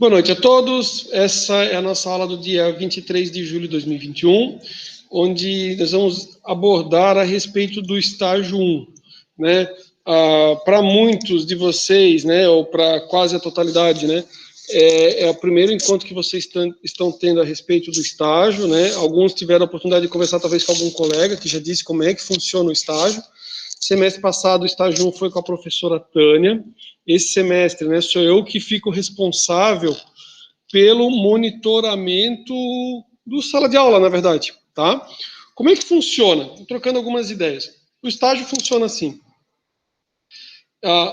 Boa noite a todos. Essa é a nossa aula do dia 23 de julho de 2021, onde nós vamos abordar a respeito do estágio 1, né? Para muitos de vocês, né, ou para quase a totalidade, né, é o primeiro encontro que vocês estão tendo a respeito do estágio, né? Alguns tiveram a oportunidade de conversar talvez com algum colega que já disse como é que funciona o estágio. Semestre passado, o estágio 1 foi com a professora Tânia. Esse semestre, né, sou eu que fico responsável pelo monitoramento do sala de aula, na verdade, tá? Como é que funciona? Estou trocando algumas ideias. O estágio funciona assim.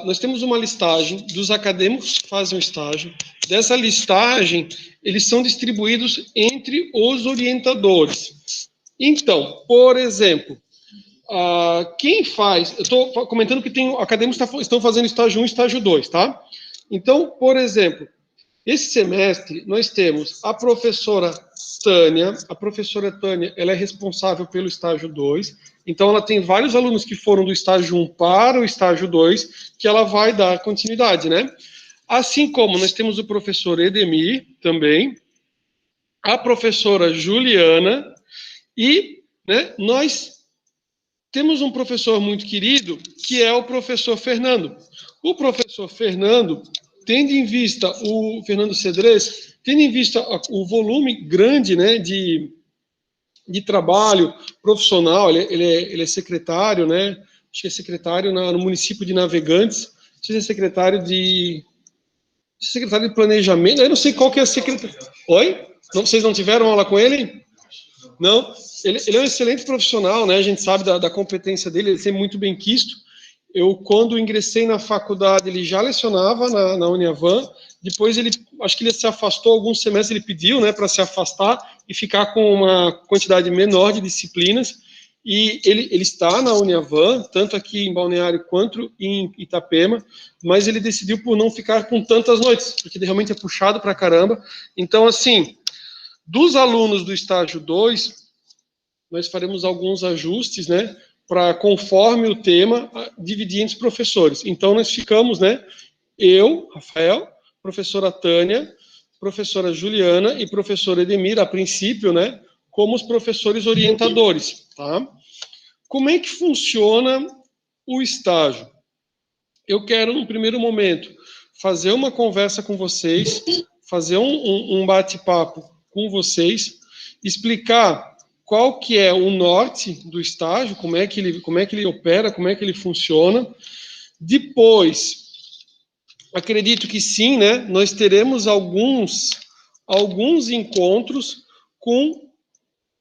Nós temos uma listagem dos acadêmicos que fazem o estágio. Dessa listagem, eles são distribuídos entre os orientadores. Então, por exemplo, quem faz... Eu estou comentando que tem acadêmicos que estão fazendo estágio 1 e estágio 2, tá? Então, por exemplo, esse semestre nós temos a professora Tânia. A professora Tânia, ela é responsável pelo estágio 2. Então, ela tem vários alunos que foram do estágio 1 para o estágio 2, que ela vai dar continuidade, né? Assim como nós temos o professor Edemir também, a professora Juliana e, né, nós temos um professor muito querido, que é o professor Fernando. O professor Fernando, tendo em vista o Fernando Cedrez, tendo em vista o volume grande, né, de trabalho profissional, ele é secretário, né, acho que é secretário no município de Navegantes, não sei se é secretário de planejamento, eu não sei qual que é a secretaria. Oi? Não, vocês não tiveram aula com ele? Não, ele é um excelente profissional, né? A gente sabe da competência dele, ele é sempre muito bem quisto. Eu, quando ingressei na faculdade, ele já lecionava na Uniavan. Depois, acho que ele se afastou alguns semestres, ele pediu, né, para se afastar e ficar com uma quantidade menor de disciplinas. E ele está na Uniavan, tanto aqui em Balneário quanto em Itapema, mas ele decidiu por não ficar com tantas noites, porque ele realmente é puxado para caramba. Então, assim, dos alunos do estágio 2, nós faremos alguns ajustes, né, para, conforme o tema, dividir entre os professores. Então, nós ficamos, né, eu, Rafael, professora Tânia, professora Juliana e professor Edemir, a princípio, né, como os professores orientadores, tá? Como é que funciona o estágio? Eu quero, no primeiro momento, fazer uma conversa com vocês, fazer um bate-papo com vocês, explicar qual que é o norte do estágio, como é que ele opera, como é que ele funciona. Depois, acredito que sim, né, nós teremos alguns encontros com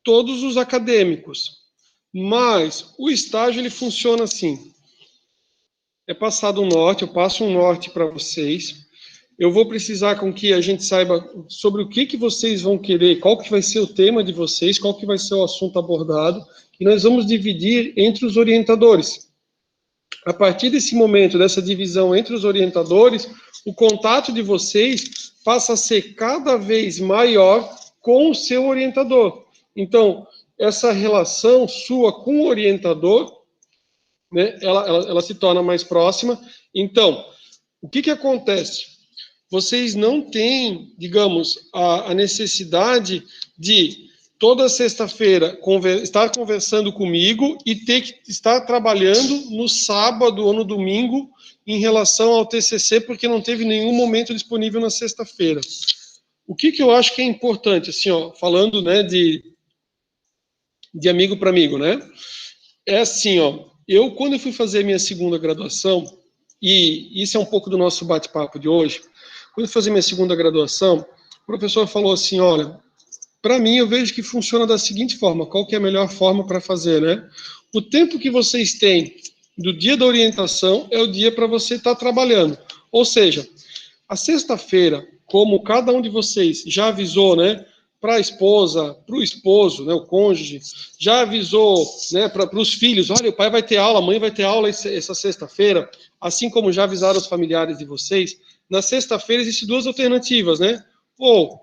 todos os acadêmicos. Mas o estágio ele funciona assim. É passado um norte, eu passo um norte para vocês. Eu vou precisar com que a gente saiba sobre o que vocês vão querer, qual que vai ser o tema de vocês, qual que vai ser o assunto abordado, e nós vamos dividir entre os orientadores. A partir desse momento, dessa divisão entre os orientadores, o contato de vocês passa a ser cada vez maior com o seu orientador. Então, essa relação sua com o orientador, né, ela se torna mais próxima. Então, o que acontece? Vocês não têm, digamos, a necessidade de, toda sexta-feira, estar conversando comigo e ter que estar trabalhando no sábado ou no domingo em relação ao TCC, porque não teve nenhum momento disponível na sexta-feira. O que eu acho que é importante, assim, ó, falando, né, de amigo para amigo, né? É assim, ó, quando eu fui fazer minha segunda graduação, e isso é um pouco do nosso bate-papo de hoje, quando eu fui fazer minha segunda graduação, o professor falou assim, olha, para mim eu vejo que funciona da seguinte forma, qual que é a melhor forma para fazer, né? O tempo que vocês têm do dia da orientação é o dia para você estar trabalhando. Ou seja, a sexta-feira, como cada um de vocês já avisou, né, para a esposa, para o esposo, né, o cônjuge, já avisou, né, para os filhos, olha, o pai vai ter aula, a mãe vai ter aula essa sexta-feira, assim como já avisaram os familiares de vocês. Na sexta-feira existem duas alternativas, né? Ou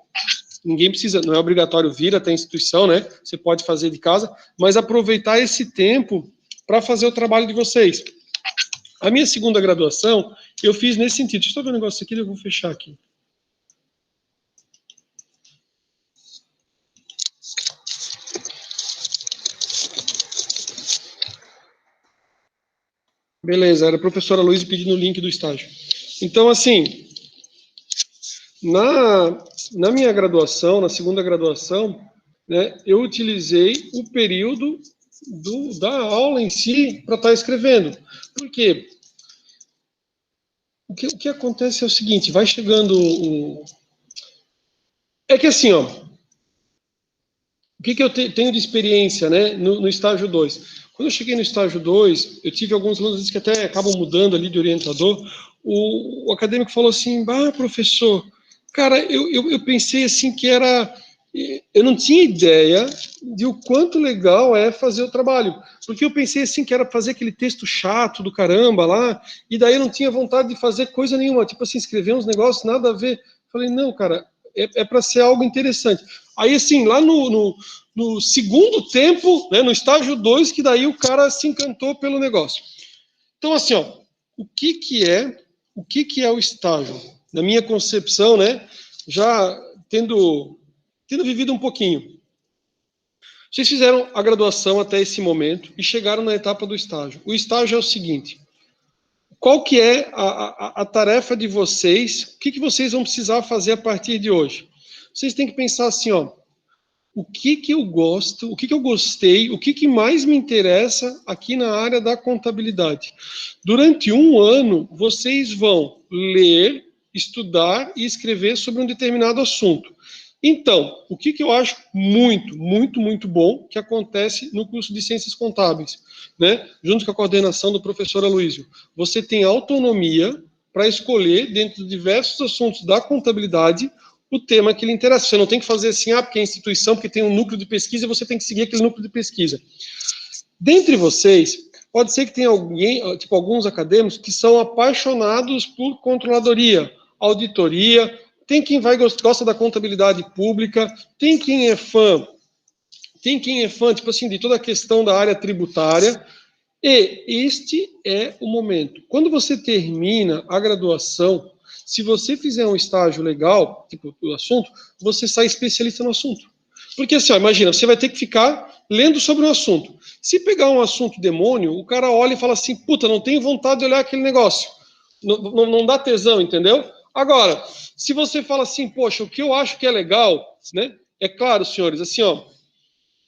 ninguém precisa, não é obrigatório vir até a instituição, né? Você pode fazer de casa, mas aproveitar esse tempo para fazer o trabalho de vocês. A minha segunda graduação, eu fiz nesse sentido. Deixa eu ver um negócio aqui, eu vou fechar aqui. Beleza, era a professora Luiz pedindo o link do estágio. Então, assim, na minha graduação, na segunda graduação, né, eu utilizei o período da aula em si para estar escrevendo. Por quê? O que acontece é o seguinte, vai chegando É que assim, ó, o que eu tenho de experiência, né, no estágio 2? Quando eu cheguei no estágio 2, eu tive alguns alunos que até acabam mudando ali de orientador. O acadêmico falou assim: bah, professor, cara, eu pensei assim que era. Eu não tinha ideia de o quanto legal é fazer o trabalho. Porque eu pensei assim que era fazer aquele texto chato do caramba lá, e daí eu não tinha vontade de fazer coisa nenhuma, tipo assim, escrever uns negócios, nada a ver. Falei, não, cara, é para ser algo interessante. Aí, assim, lá no segundo tempo, né, no estágio 2, que daí o cara se encantou pelo negócio. Então, assim, ó, o que é o estágio? Na minha concepção, né, já tendo vivido um pouquinho. Vocês fizeram a graduação até esse momento e chegaram na etapa do estágio. O estágio é o seguinte: qual que é a tarefa de vocês? O que vocês vão precisar fazer a partir de hoje? Vocês têm que pensar assim, ó, o que eu gosto, o que eu gostei, o que mais me interessa aqui na área da contabilidade. Durante um ano, vocês vão ler, estudar e escrever sobre um determinado assunto. Então, o que eu acho muito bom que acontece no curso de Ciências Contábeis, né? Junto com a coordenação do professor Aloysio. Você tem autonomia para escolher, dentro de diversos assuntos da contabilidade, o tema que lhe interessa. Você não tem que fazer assim, porque é instituição, porque tem um núcleo de pesquisa, e você tem que seguir aquele núcleo de pesquisa. Dentre vocês, pode ser que tenha alguém, tipo alguns acadêmicos, que são apaixonados por controladoria, auditoria, tem quem gosta da contabilidade pública, tem quem é fã, tipo assim, de toda a questão da área tributária, e este é o momento. Quando você termina a graduação, se você fizer um estágio legal, tipo o assunto, você sai especialista no assunto. Porque assim, ó, imagina, você vai ter que ficar lendo sobre um assunto. Se pegar um assunto demônio, o cara olha e fala assim, puta, não tenho vontade de olhar aquele negócio. Não dá tesão, entendeu? Agora, se você fala assim, poxa, o que eu acho que é legal, né? É claro, senhores, assim, ó,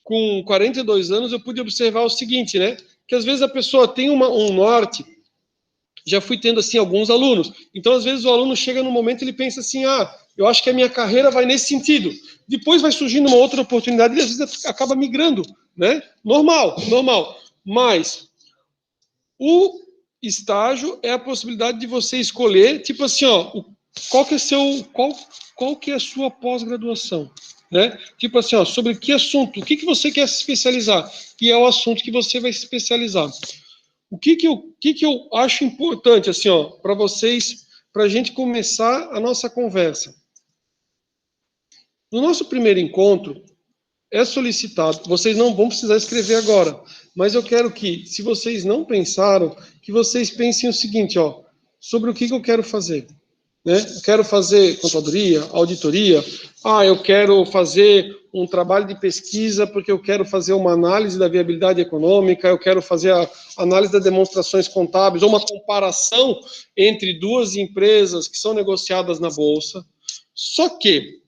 com 42 anos eu pude observar o seguinte, né? Que às vezes a pessoa tem um norte, já fui tendo assim alguns alunos. Então, às vezes o aluno chega num momento e ele pensa assim, eu acho que a minha carreira vai nesse sentido. Depois vai surgindo uma outra oportunidade e às vezes acaba migrando, né? Normal. Mas o estágio é a possibilidade de você escolher, tipo assim, ó, qual que é a sua pós-graduação, né? Tipo assim, ó, sobre que assunto, o que você quer se especializar? E é o assunto que você vai se especializar. O que eu acho importante, assim, ó, para vocês, para a gente começar a nossa conversa? No nosso primeiro encontro, é solicitado, vocês não vão precisar escrever agora, mas eu quero que, se vocês não pensaram, que vocês pensem o seguinte, ó, sobre o que eu quero fazer. Né? Eu quero fazer contadoria, auditoria, eu quero fazer um trabalho de pesquisa porque eu quero fazer uma análise da viabilidade econômica, eu quero fazer a análise das demonstrações contábeis, ou uma comparação entre duas empresas que são negociadas na Bolsa. Só que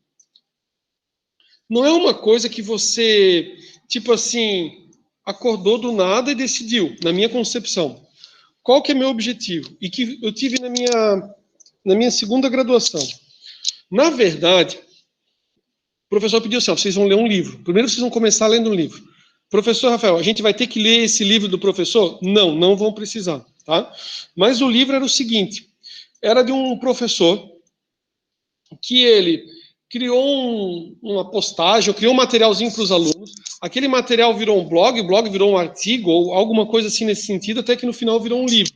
não é uma coisa que você, tipo assim, acordou do nada e decidiu, na minha concepção. Qual que é meu objetivo? E que eu tive na minha segunda graduação. Na verdade, o professor pediu assim, vocês vão ler um livro. Primeiro vocês vão começar lendo um livro. Professor Rafael, a gente vai ter que ler esse livro do professor? Não vão precisar, tá? Mas o livro era o seguinte, era de um professor que ele criou uma postagem, criou um materialzinho para os alunos, aquele material virou um blog, o blog virou um artigo, ou alguma coisa assim nesse sentido, até que no final virou um livro.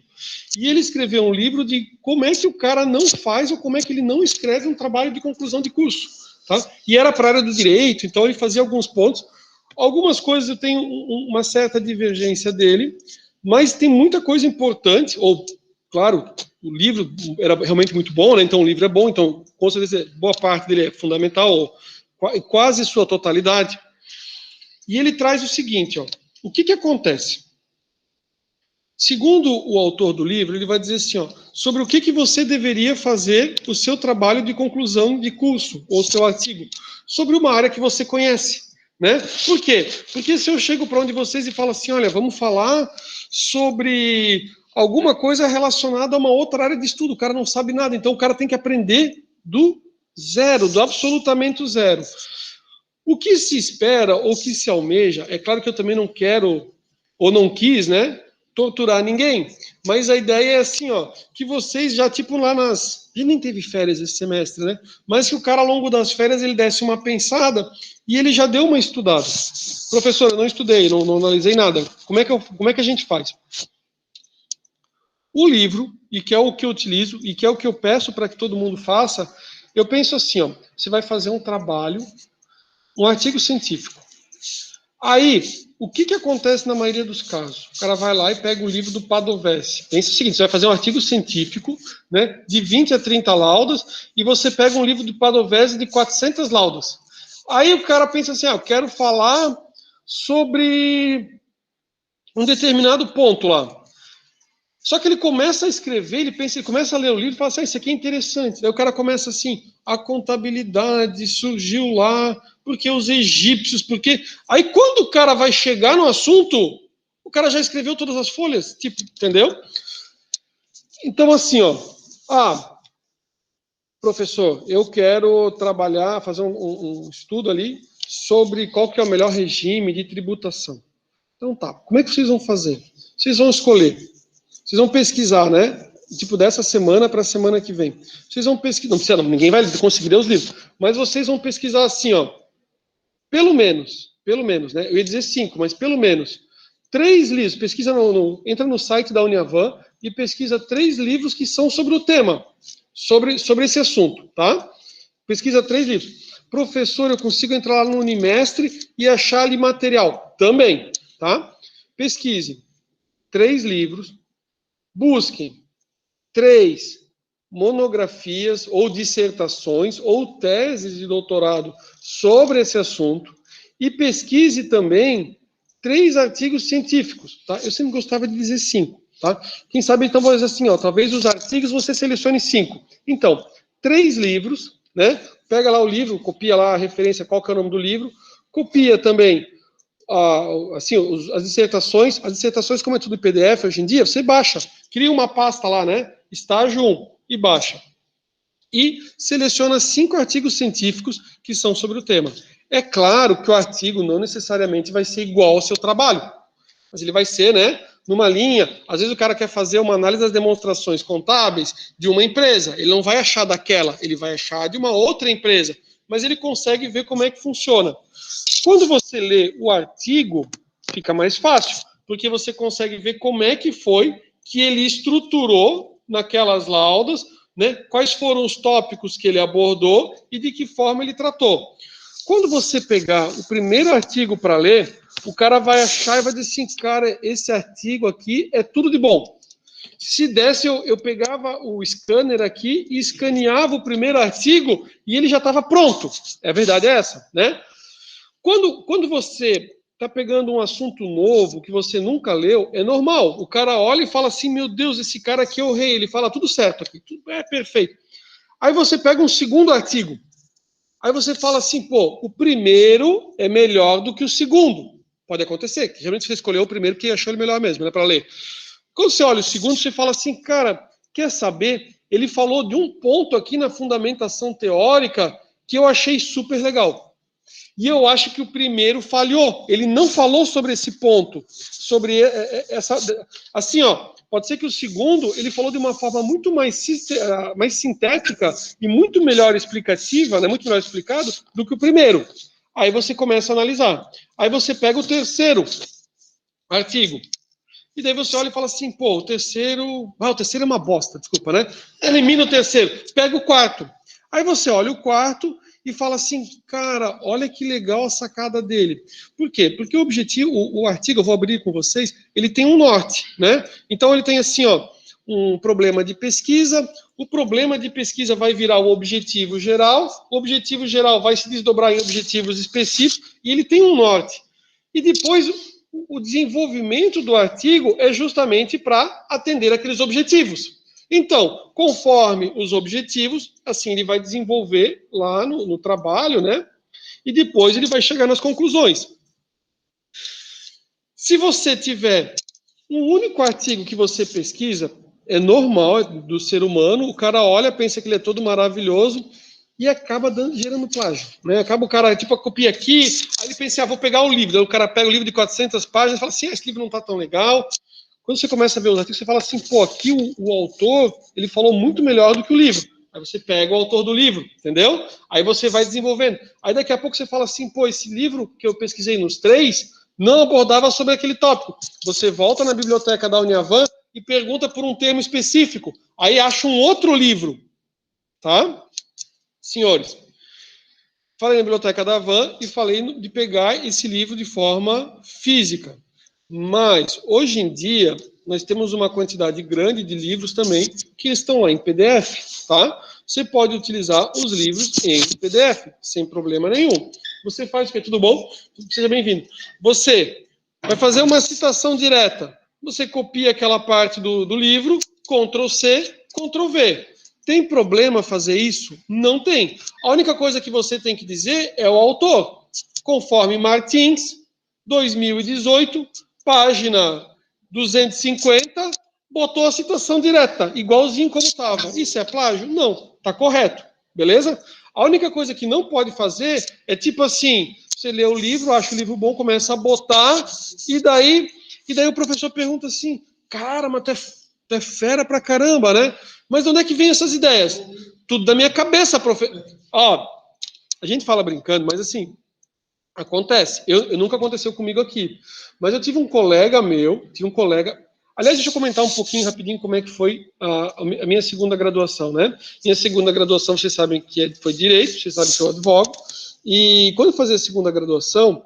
E ele escreveu um livro de como é que o cara não faz, ou como é que ele não escreve um trabalho de conclusão de curso. Tá? E era para a área do direito, então ele fazia alguns pontos. Algumas coisas eu tenho uma certa divergência dele, mas tem muita coisa importante, ou, claro, o livro era realmente muito bom, né? Então o livro é bom, então com certeza boa parte dele é fundamental, ou quase sua totalidade. E ele traz o seguinte, ó, o que acontece? Segundo o autor do livro, ele vai dizer assim, ó, sobre o que você deveria fazer o seu trabalho de conclusão de curso, ou seu artigo, sobre uma área que você conhece, né? Por quê? Porque se eu chego para onde vocês e falo assim, olha, vamos falar sobre alguma coisa relacionada a uma outra área de estudo, o cara não sabe nada, então o cara tem que aprender do zero, do absolutamente zero. O que se espera, ou que se almeja, é claro que eu também não quero, ou não quis, né, torturar ninguém, mas a ideia é assim, ó, que vocês já, tipo, lá nas... A gente nem teve férias esse semestre, né, mas que o cara, ao longo das férias, ele desse uma pensada e ele já deu uma estudada. Professor, eu não estudei, não analisei nada. Como é que a gente faz? O livro, e que é o que eu utilizo, e que é o que eu peço para que todo mundo faça, eu penso assim, ó, você vai fazer um trabalho, um artigo científico. Aí, o que acontece na maioria dos casos? O cara vai lá e pega o livro do Padovese. Pensa o seguinte, você vai fazer um artigo científico, né, de 20 a 30 laudas, e você pega um livro do Padovese de 400 laudas. Aí o cara pensa assim, eu quero falar sobre um determinado ponto lá. Só que ele começa a escrever, ele começa a ler o livro e fala assim, isso aqui é interessante. Daí o cara começa assim, a contabilidade surgiu lá, porque os egípcios, porque... Aí quando o cara vai chegar no assunto, o cara já escreveu todas as folhas, tipo, entendeu? Então assim, ó, professor, eu quero trabalhar, fazer um estudo ali sobre qual que é o melhor regime de tributação. Então tá, como é que vocês vão fazer? Vocês vão escolher. Vocês vão pesquisar, né? Tipo, dessa semana para a semana que vem. Vocês vão pesquisar, não precisa, ninguém vai conseguir ler os livros, mas vocês vão pesquisar assim, ó, pelo menos, né? Eu ia dizer 5, mas pelo menos 3 livros. Pesquisa entra no site da Uniavan e pesquisa 3 livros que são sobre o tema, sobre esse assunto, tá? Pesquisa 3 livros. Professor, eu consigo entrar lá no Unimestre e achar ali material? Também, tá? Pesquise 3 livros. Busquem 3 monografias ou dissertações ou teses de doutorado sobre esse assunto e pesquise também 3 artigos científicos, tá? Eu sempre gostava de dizer 5, tá? Quem sabe então vou dizer assim, ó, talvez os artigos você selecione 5. Então, 3 livros, né? Pega lá o livro, copia lá a referência, qual que é o nome do livro, copia também assim, as dissertações, como é tudo em PDF hoje em dia, você baixa, cria uma pasta lá, né? Estágio 1 e baixa. E seleciona 5 artigos científicos que são sobre o tema. É claro que o artigo não necessariamente vai ser igual ao seu trabalho, mas ele vai ser, né, numa linha. Às vezes o cara quer fazer uma análise das demonstrações contábeis de uma empresa, ele não vai achar daquela, ele vai achar de uma outra empresa, mas ele consegue ver como é que funciona. Quando você lê o artigo, fica mais fácil, porque você consegue ver como é que foi que ele estruturou naquelas laudas, né, quais foram os tópicos que ele abordou e de que forma ele tratou. Quando você pegar o primeiro artigo para ler, o cara vai achar e vai dizer assim, cara, esse artigo aqui é tudo de bom. Se desse, eu pegava o scanner aqui e escaneava o primeiro artigo e ele já estava pronto. É verdade essa, né? Quando você está pegando um assunto novo que você nunca leu, é normal. O cara olha e fala assim, meu Deus, esse cara aqui é o rei. Ele fala tudo certo aqui, tudo é perfeito. Aí você pega um segundo artigo. Aí você fala assim, pô, o primeiro é melhor do que o segundo. Pode acontecer, que geralmente você escolheu o primeiro porque achou ele melhor mesmo, né, para ler. Quando você olha o segundo, você fala assim, cara, quer saber? Ele falou de um ponto aqui na fundamentação teórica que eu achei super legal. E eu acho que o primeiro falhou. Ele não falou sobre esse ponto, sobre essa... Assim, ó, pode ser que o segundo, ele falou de uma forma muito mais sintética e muito melhor explicativa, né, muito melhor explicado do que o primeiro. Aí você começa a analisar. Aí você pega o terceiro artigo. E daí você olha e fala assim, pô, o terceiro é uma bosta, desculpa, né? Elimina o terceiro, pega o quarto. Aí você olha o quarto e fala assim, cara, olha que legal a sacada dele. Por quê? Porque o objetivo, o artigo, eu vou abrir com vocês, ele tem um norte, né? Então ele tem assim, ó, um problema de pesquisa, o problema de pesquisa vai virar o objetivo geral vai se desdobrar em objetivos específicos, e ele tem um norte. E depois o desenvolvimento do artigo é justamente para atender aqueles objetivos. Então, conforme os objetivos, assim ele vai desenvolver lá no trabalho, né? E depois ele vai chegar nas conclusões. Se você tiver um único artigo que você pesquisa, é normal, é do ser humano, o cara olha, pensa que ele é todo maravilhoso e acaba gerando plágio, né? Acaba o cara, tipo, copia aqui, aí ele pensa, vou pegar o livro, aí o cara pega o livro de 400 páginas e fala assim, esse livro não tá tão legal. Quando você começa a ver os artigos, você fala assim, pô, aqui o autor, ele falou muito melhor do que o livro. Aí você pega o autor do livro, entendeu? Aí você vai desenvolvendo. Aí daqui a pouco você fala assim, pô, esse livro que eu pesquisei nos 3 não abordava sobre aquele tópico. Você volta na biblioteca da Uniavan e pergunta por um termo específico. Aí acha um outro livro, tá? Senhores, falei na biblioteca da Van e falei de pegar esse livro de forma física. Mas, hoje em dia, nós temos uma quantidade grande de livros também que estão lá em PDF, tá? Você pode utilizar os livros em PDF, sem problema nenhum. Você faz o quê? Tudo bom? Seja bem-vindo. Você vai fazer uma citação direta. Você copia aquela parte do livro, Ctrl+C, Ctrl+V. Tem problema fazer isso? Não tem. A única coisa que você tem que dizer é o autor. Conforme Martins, 2018, página 250, botou a citação direta, igualzinho como estava. Isso é plágio? Não, está correto. Beleza? A única coisa que não pode fazer é tipo assim, você lê o livro, acha o livro bom, começa a botar, e daí o professor pergunta assim, cara, mas tu é fera pra caramba, né? Mas de onde é que vem essas ideias? Tudo da minha cabeça, Ó, a gente fala brincando, mas assim, acontece. Eu nunca aconteceu comigo aqui. Mas eu tive um colega meu, Aliás, deixa eu comentar um pouquinho rapidinho como é que foi a minha segunda graduação, né? Minha segunda graduação, vocês sabem que foi Direito, vocês sabem que eu advogo. E quando eu fazia a segunda graduação,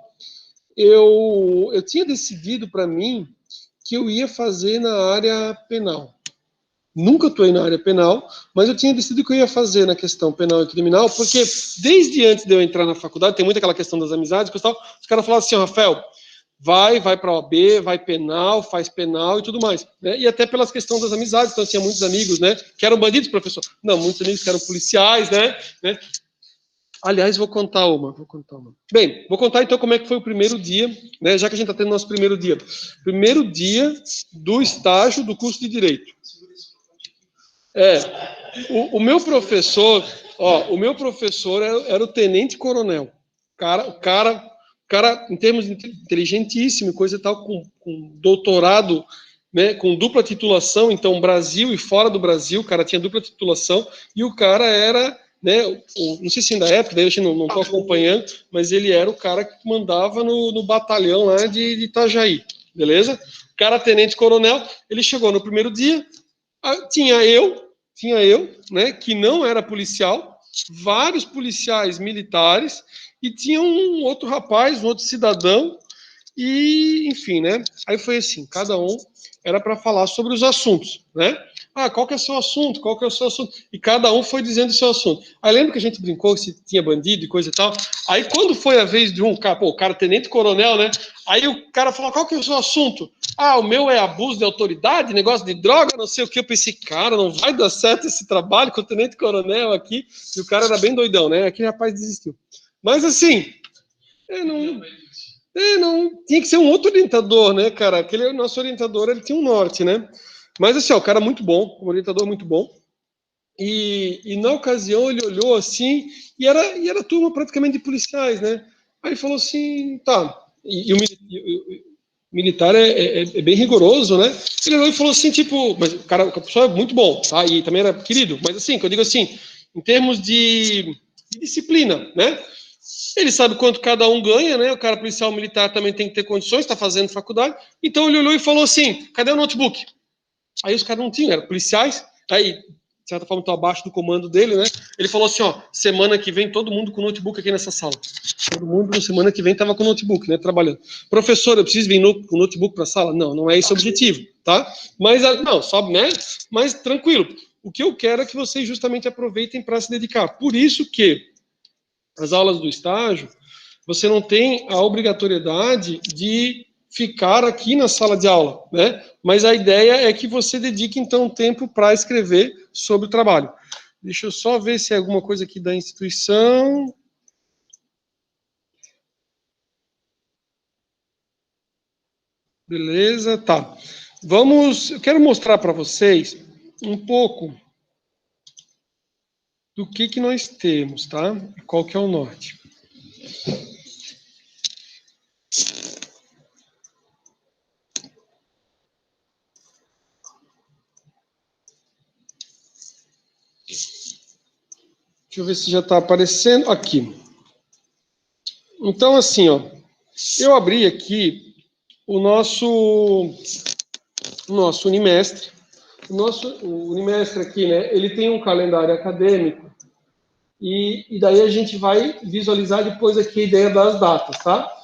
eu tinha decidido para mim que eu ia fazer na área penal. Nunca atuei na área penal, mas eu tinha decidido que eu ia fazer na questão penal e criminal, porque desde antes de eu entrar na faculdade, tem muito aquela questão das amizades, pessoal, os caras falavam assim, Rafael, vai para a OAB, vai penal, faz penal e tudo mais. Né? E até pelas questões das amizades, então eu tinha muitos amigos, né, que eram bandidos, professor. Não, muitos amigos que eram policiais, né? Aliás, vou contar uma. Bem, vou contar então como é que foi o primeiro dia, né, já que a gente está tendo nosso primeiro dia. Primeiro dia do estágio do curso de Direito. O meu professor, o meu professor era o tenente-coronel. O cara, em termos de inteligentíssimo, coisa e tal, com doutorado, né, com dupla titulação, então Brasil e fora do Brasil, o cara tinha dupla titulação, e o cara era, né, não sei se ainda é, porque daí eu não estou acompanhando, mas ele era o cara que mandava no batalhão lá de Itajaí, beleza? O cara, tenente-coronel, ele chegou no primeiro dia, tinha eu, né, que não era policial, vários policiais militares, e tinha um outro rapaz, um outro cidadão, e, enfim, né, aí foi assim, cada um era para falar sobre os assuntos, né, qual que é o seu assunto, qual que é o seu assunto, e cada um foi dizendo o seu assunto. Aí lembra que a gente brincou se tinha bandido e coisa e tal, aí quando foi a vez de um cara, o cara tenente-coronel, né, aí o cara falou, qual que é o seu assunto? O meu é abuso de autoridade, negócio de droga, não sei o que. Eu pensei, cara, não vai dar certo esse trabalho com o tenente-coronel aqui. E o cara era bem doidão, né? Aquele rapaz desistiu. Mas assim, não tinha que ser um outro orientador, né, cara? Aquele nosso orientador, ele tinha um norte, né? Mas assim, o cara muito bom, um orientador muito bom. E na ocasião ele olhou assim, e era turma praticamente de policiais, né? Aí falou assim, tá. E o militar é bem rigoroso, né? Ele olhou e falou assim, tipo, mas o professor é muito bom, tá? E também era querido, mas assim, que eu digo assim, em termos de disciplina, né? Ele sabe quanto cada um ganha, né? O cara policial militar também tem que ter condições, está fazendo faculdade. Então ele olhou e falou assim, cadê o notebook? Aí os caras não tinham, eram policiais, aí, de certa forma, estão abaixo do comando dele, né? Ele falou assim, semana que vem todo mundo com notebook aqui nessa sala. Todo mundo, na semana que vem, estava com notebook, né, trabalhando. Professor, eu preciso vir com notebook para a sala? Não é esse o objetivo, tá? Mas, não, só, né? Mas, tranquilo. O que eu quero é que vocês justamente aproveitem para se dedicar. Por isso que as aulas do estágio, você não tem a obrigatoriedade de ficar aqui na sala de aula, né? Mas a ideia é que você dedique, então, tempo para escrever sobre o trabalho. Deixa eu só ver se é alguma coisa aqui da instituição. Beleza, tá. Eu quero mostrar para vocês um pouco do que nós temos, tá? Qual que é o norte. Deixa eu ver se já está aparecendo. Aqui. Então, assim, ó, eu abri aqui o nosso Unimestre. O Unimestre aqui, né, ele tem um calendário acadêmico e daí a gente vai visualizar depois aqui a ideia das datas, tá?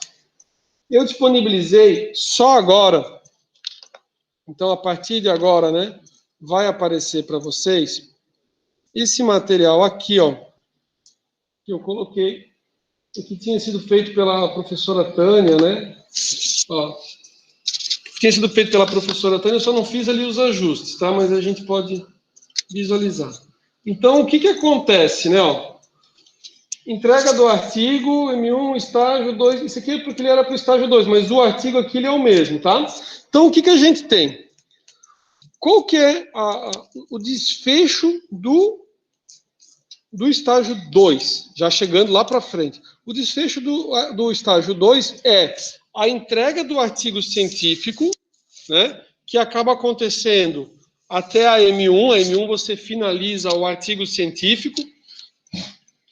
Eu disponibilizei só agora, então a partir de agora, né, vai aparecer para vocês esse material aqui, ó, que eu coloquei, e que tinha sido feito pela professora Tânia, né? Ó, tinha sido feito pela professora Tânia, eu só não fiz ali os ajustes, tá? Mas a gente pode visualizar. Então, o que acontece, né? Ó, entrega do artigo, M1, estágio 2, isso aqui é porque ele era para o estágio 2, mas o artigo aqui ele é o mesmo, tá? Então, o que a gente tem? Qual que é o desfecho do estágio 2, já chegando lá para frente? O desfecho do estágio 2 é a entrega do artigo científico, né, que acaba acontecendo até a M1. A M1 você finaliza o artigo científico.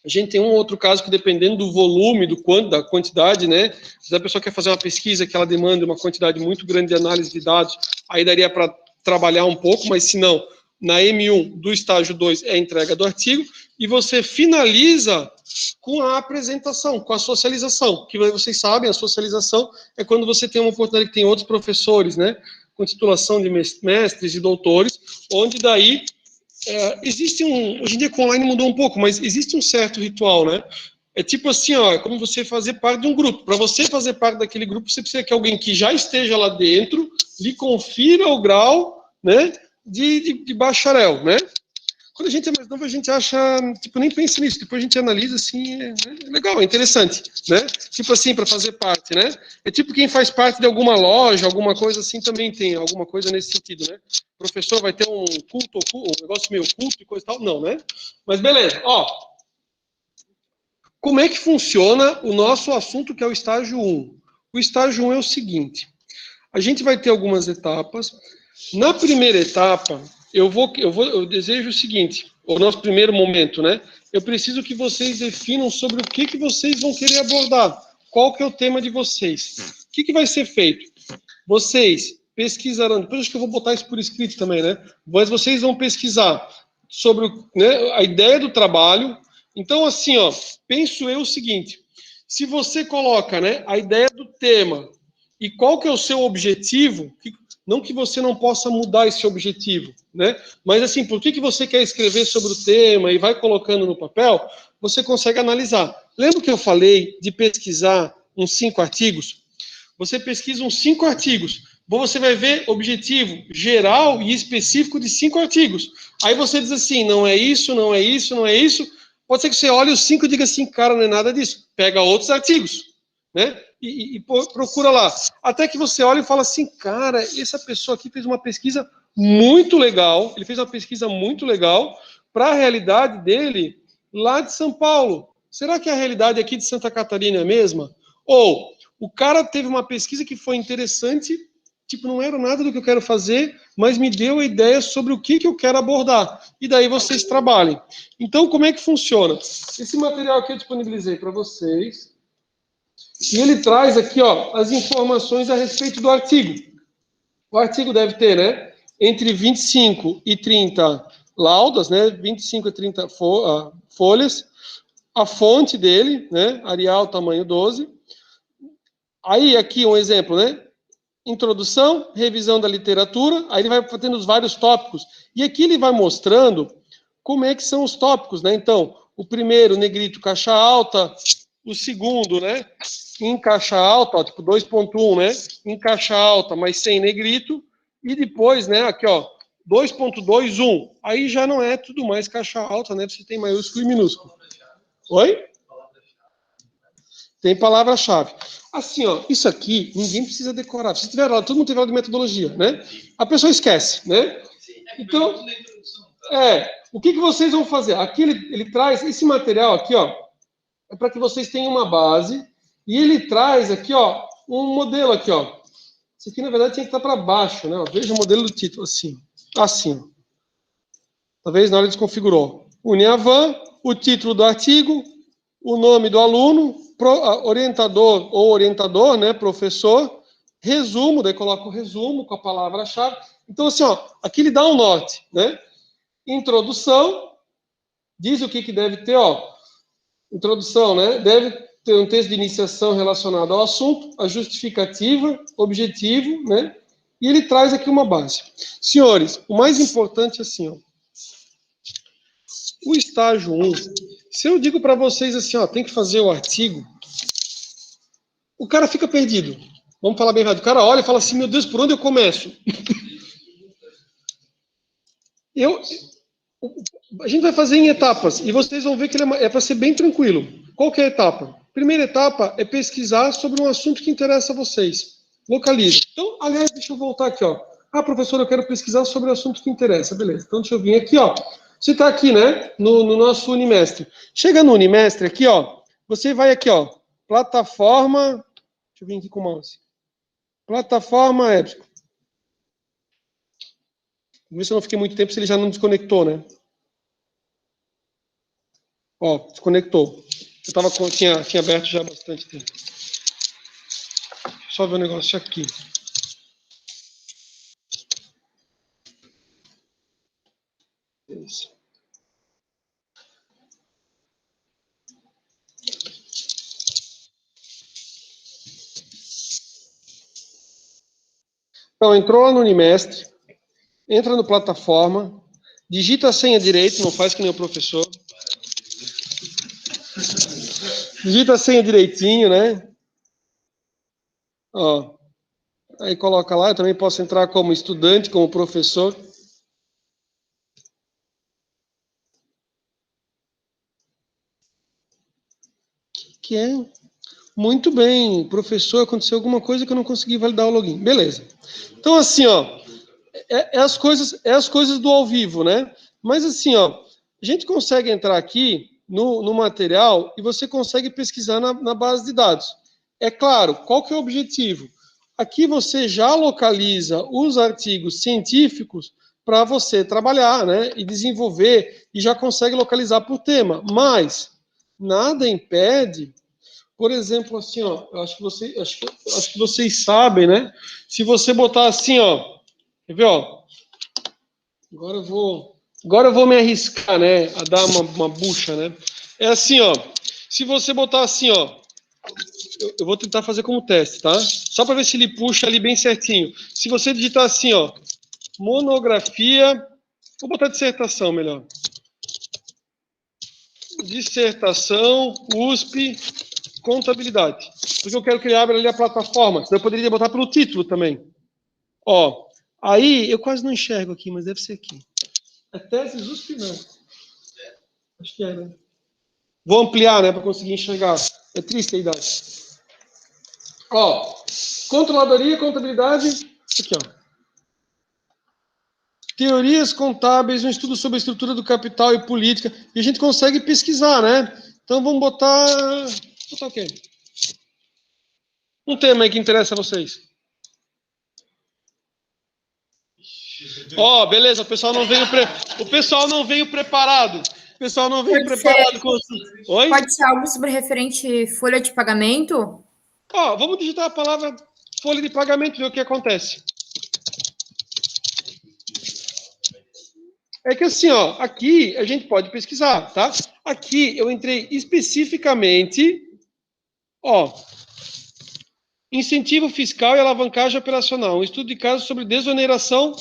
A gente tem um outro caso que, dependendo do volume, da quantidade, né? Se a pessoa quer fazer uma pesquisa que ela demanda uma quantidade muito grande de análise de dados, aí daria para trabalhar um pouco, mas se não, na M1 do estágio 2 é a entrega do artigo, e você finaliza com a apresentação, com a socialização, que vocês sabem, a socialização é quando você tem uma oportunidade que tem outros professores, né? Com titulação de mestres e doutores, onde daí existe hoje em dia com online mudou um pouco, mas existe um certo ritual, né? É tipo assim, ó, é como você fazer parte de um grupo. Para você fazer parte daquele grupo, você precisa que alguém que já esteja lá dentro lhe confira o grau, né, de bacharel, né? Quando a gente é mais novo, a gente acha, tipo, nem pensa nisso. Depois a gente analisa, assim, é legal, é interessante, né? Tipo assim, para fazer parte, né? É tipo quem faz parte de alguma loja, alguma coisa assim, também tem alguma coisa nesse sentido, né? O professor vai ter um culto, um negócio meio culto e coisa e tal. Não, né? Mas beleza, ó. Como é que funciona o nosso assunto, que é o estágio 1? O estágio 1 é o seguinte: a gente vai ter algumas etapas. Na primeira etapa, eu desejo o seguinte, o nosso primeiro momento, né? Eu preciso que vocês definam sobre o que vocês vão querer abordar. Qual que é o tema de vocês? O que vai ser feito? Vocês pesquisarão, depois acho que eu vou botar isso por escrito também, né? Mas vocês vão pesquisar sobre, né, a ideia do trabalho. Então, assim, ó, penso eu o seguinte: se você coloca, né, a ideia do tema e qual que é o seu objetivo, não que você não possa mudar esse objetivo, né? Mas assim, por que você quer escrever sobre o tema e vai colocando no papel, você consegue analisar. Lembra que eu falei de pesquisar uns 5 artigos? Você pesquisa uns 5 artigos. Você vai ver objetivo geral e específico de 5 artigos. Aí você diz assim, não é isso, não é isso, não é isso. Pode ser que você olhe os 5 e diga assim, cara, não é nada disso. Pega outros artigos, né? E procura lá. Até que você olha e fala assim, cara, essa pessoa aqui fez uma pesquisa muito legal. Ele fez uma pesquisa muito legal para a realidade dele lá de São Paulo. Será que a realidade aqui de Santa Catarina é a mesma? Ou o cara teve uma pesquisa que foi interessante, tipo, não era nada do que eu quero fazer, mas me deu a ideia sobre o que eu quero abordar. E daí vocês trabalhem. Então, como é que funciona? Esse material aqui eu disponibilizei para vocês. E ele traz aqui, ó, as informações a respeito do artigo. O artigo deve ter, né, entre 25 e 30 laudas, né, 25 a 30 folhas. A fonte dele, né, Arial, tamanho 12. Aí, aqui um exemplo, né? Introdução, revisão da literatura, aí ele vai tendo os vários tópicos. E aqui ele vai mostrando como é que são os tópicos, né? Então, o primeiro, negrito, caixa alta, o segundo, né? em caixa alta, ó, tipo 2.1, né? Em caixa alta, mas sem negrito. E depois, né, aqui, ó, 2.21. Aí já não é tudo mais caixa alta, né? Você tem maiúsculo e minúsculo. Oi? Tem palavra-chave. Assim, ó, isso aqui, ninguém precisa decorar. Se tiver lá, todo mundo teve aula de metodologia, né? A pessoa esquece, né? Então, o que vocês vão fazer? Aqui ele traz esse material aqui, ó, é para que vocês tenham uma base, e ele traz aqui, ó, um modelo aqui, ó. Isso aqui, na verdade, tinha que estar para baixo, né? Veja o modelo do título, assim. Assim. Talvez na hora desconfigurou. Uniavan, o título do artigo, o nome do aluno, orientador ou orientador, né, professor, resumo, daí coloca o resumo com a palavra-chave. Então, assim, ó, aqui ele dá um norte, né? Introdução, diz o que deve ter, ó. Introdução, né? Deve ter um texto de iniciação relacionado ao assunto, a justificativa, objetivo, né? E ele traz aqui uma base. Senhores, o mais importante é assim, ó. O estágio 1, se eu digo para vocês assim, ó, tem que fazer o artigo, o cara fica perdido. Vamos falar bem rápido. O cara olha e fala assim, meu Deus, por onde eu começo? A gente vai fazer em etapas, e vocês vão ver que ele é para ser bem tranquilo. Qual que é a etapa? Primeira etapa é pesquisar sobre um assunto que interessa a vocês. Localiza. Então, aliás, deixa eu voltar aqui, ó. Ah, professor, eu quero pesquisar sobre o assunto que interessa. Beleza. Então, deixa eu vir aqui, ó. Você está aqui, né, no nosso Unimestre. Chega no Unimestre aqui, ó. Você vai aqui, ó. Plataforma. Deixa eu vir aqui com o mouse. Plataforma EBSCO. Vamos ver se eu não fiquei muito tempo, se ele já não desconectou, né? Ó, desconectou. Eu tinha aberto já há bastante tempo. Só ver um negócio aqui. Isso. Então, entrou no Unimestre, entra no plataforma, digita a senha direito, não faz que nem o professor. Digita a senha direitinho, né? Ó, aí coloca lá, eu também posso entrar como estudante, como professor. Que é? Muito bem, professor, aconteceu alguma coisa que eu não consegui validar o login. Beleza. Então, assim, ó, as coisas do ao vivo, né? Mas assim, ó, a gente consegue entrar aqui no material e você consegue pesquisar na base de dados. É claro, qual que é o objetivo? Aqui você já localiza os artigos científicos para você trabalhar, né? E desenvolver, e já consegue localizar por tema. Mas nada impede, por exemplo, assim, ó, eu acho que vocês sabem, né? Se você botar assim, ó, quer ver, ó? Agora eu vou me arriscar, né, a dar uma bucha, né? É assim, ó. Se você botar assim, ó, eu vou tentar fazer como teste, tá? Só para ver se ele puxa ali bem certinho. Se você digitar assim, ó, monografia, vou botar dissertação melhor. Dissertação, USP, contabilidade. Porque eu quero que ele abra ali a plataforma. Eu poderia botar pelo título também. Ó, aí eu quase não enxergo aqui, mas deve ser aqui. É teses USP, não. Acho que é, né? Vou ampliar, né, para conseguir enxergar. É triste a idade. Ó, controladoria, contabilidade. Aqui, ó. Teorias contábeis, um estudo sobre a estrutura do capital e política. E a gente consegue pesquisar, né? Então vamos botar o quê? Um tema aí que interessa a vocês. Ó, beleza, o pessoal não veio preparado. O pessoal não veio preparado com isso. Oi? Pode ser algo sobre referente folha de pagamento? Ó, vamos digitar a palavra folha de pagamento e ver o que acontece. É que assim, ó, aqui a gente pode pesquisar, tá? Aqui eu entrei especificamente, ó, incentivo fiscal e alavancagem operacional, um estudo de caso sobre desoneração,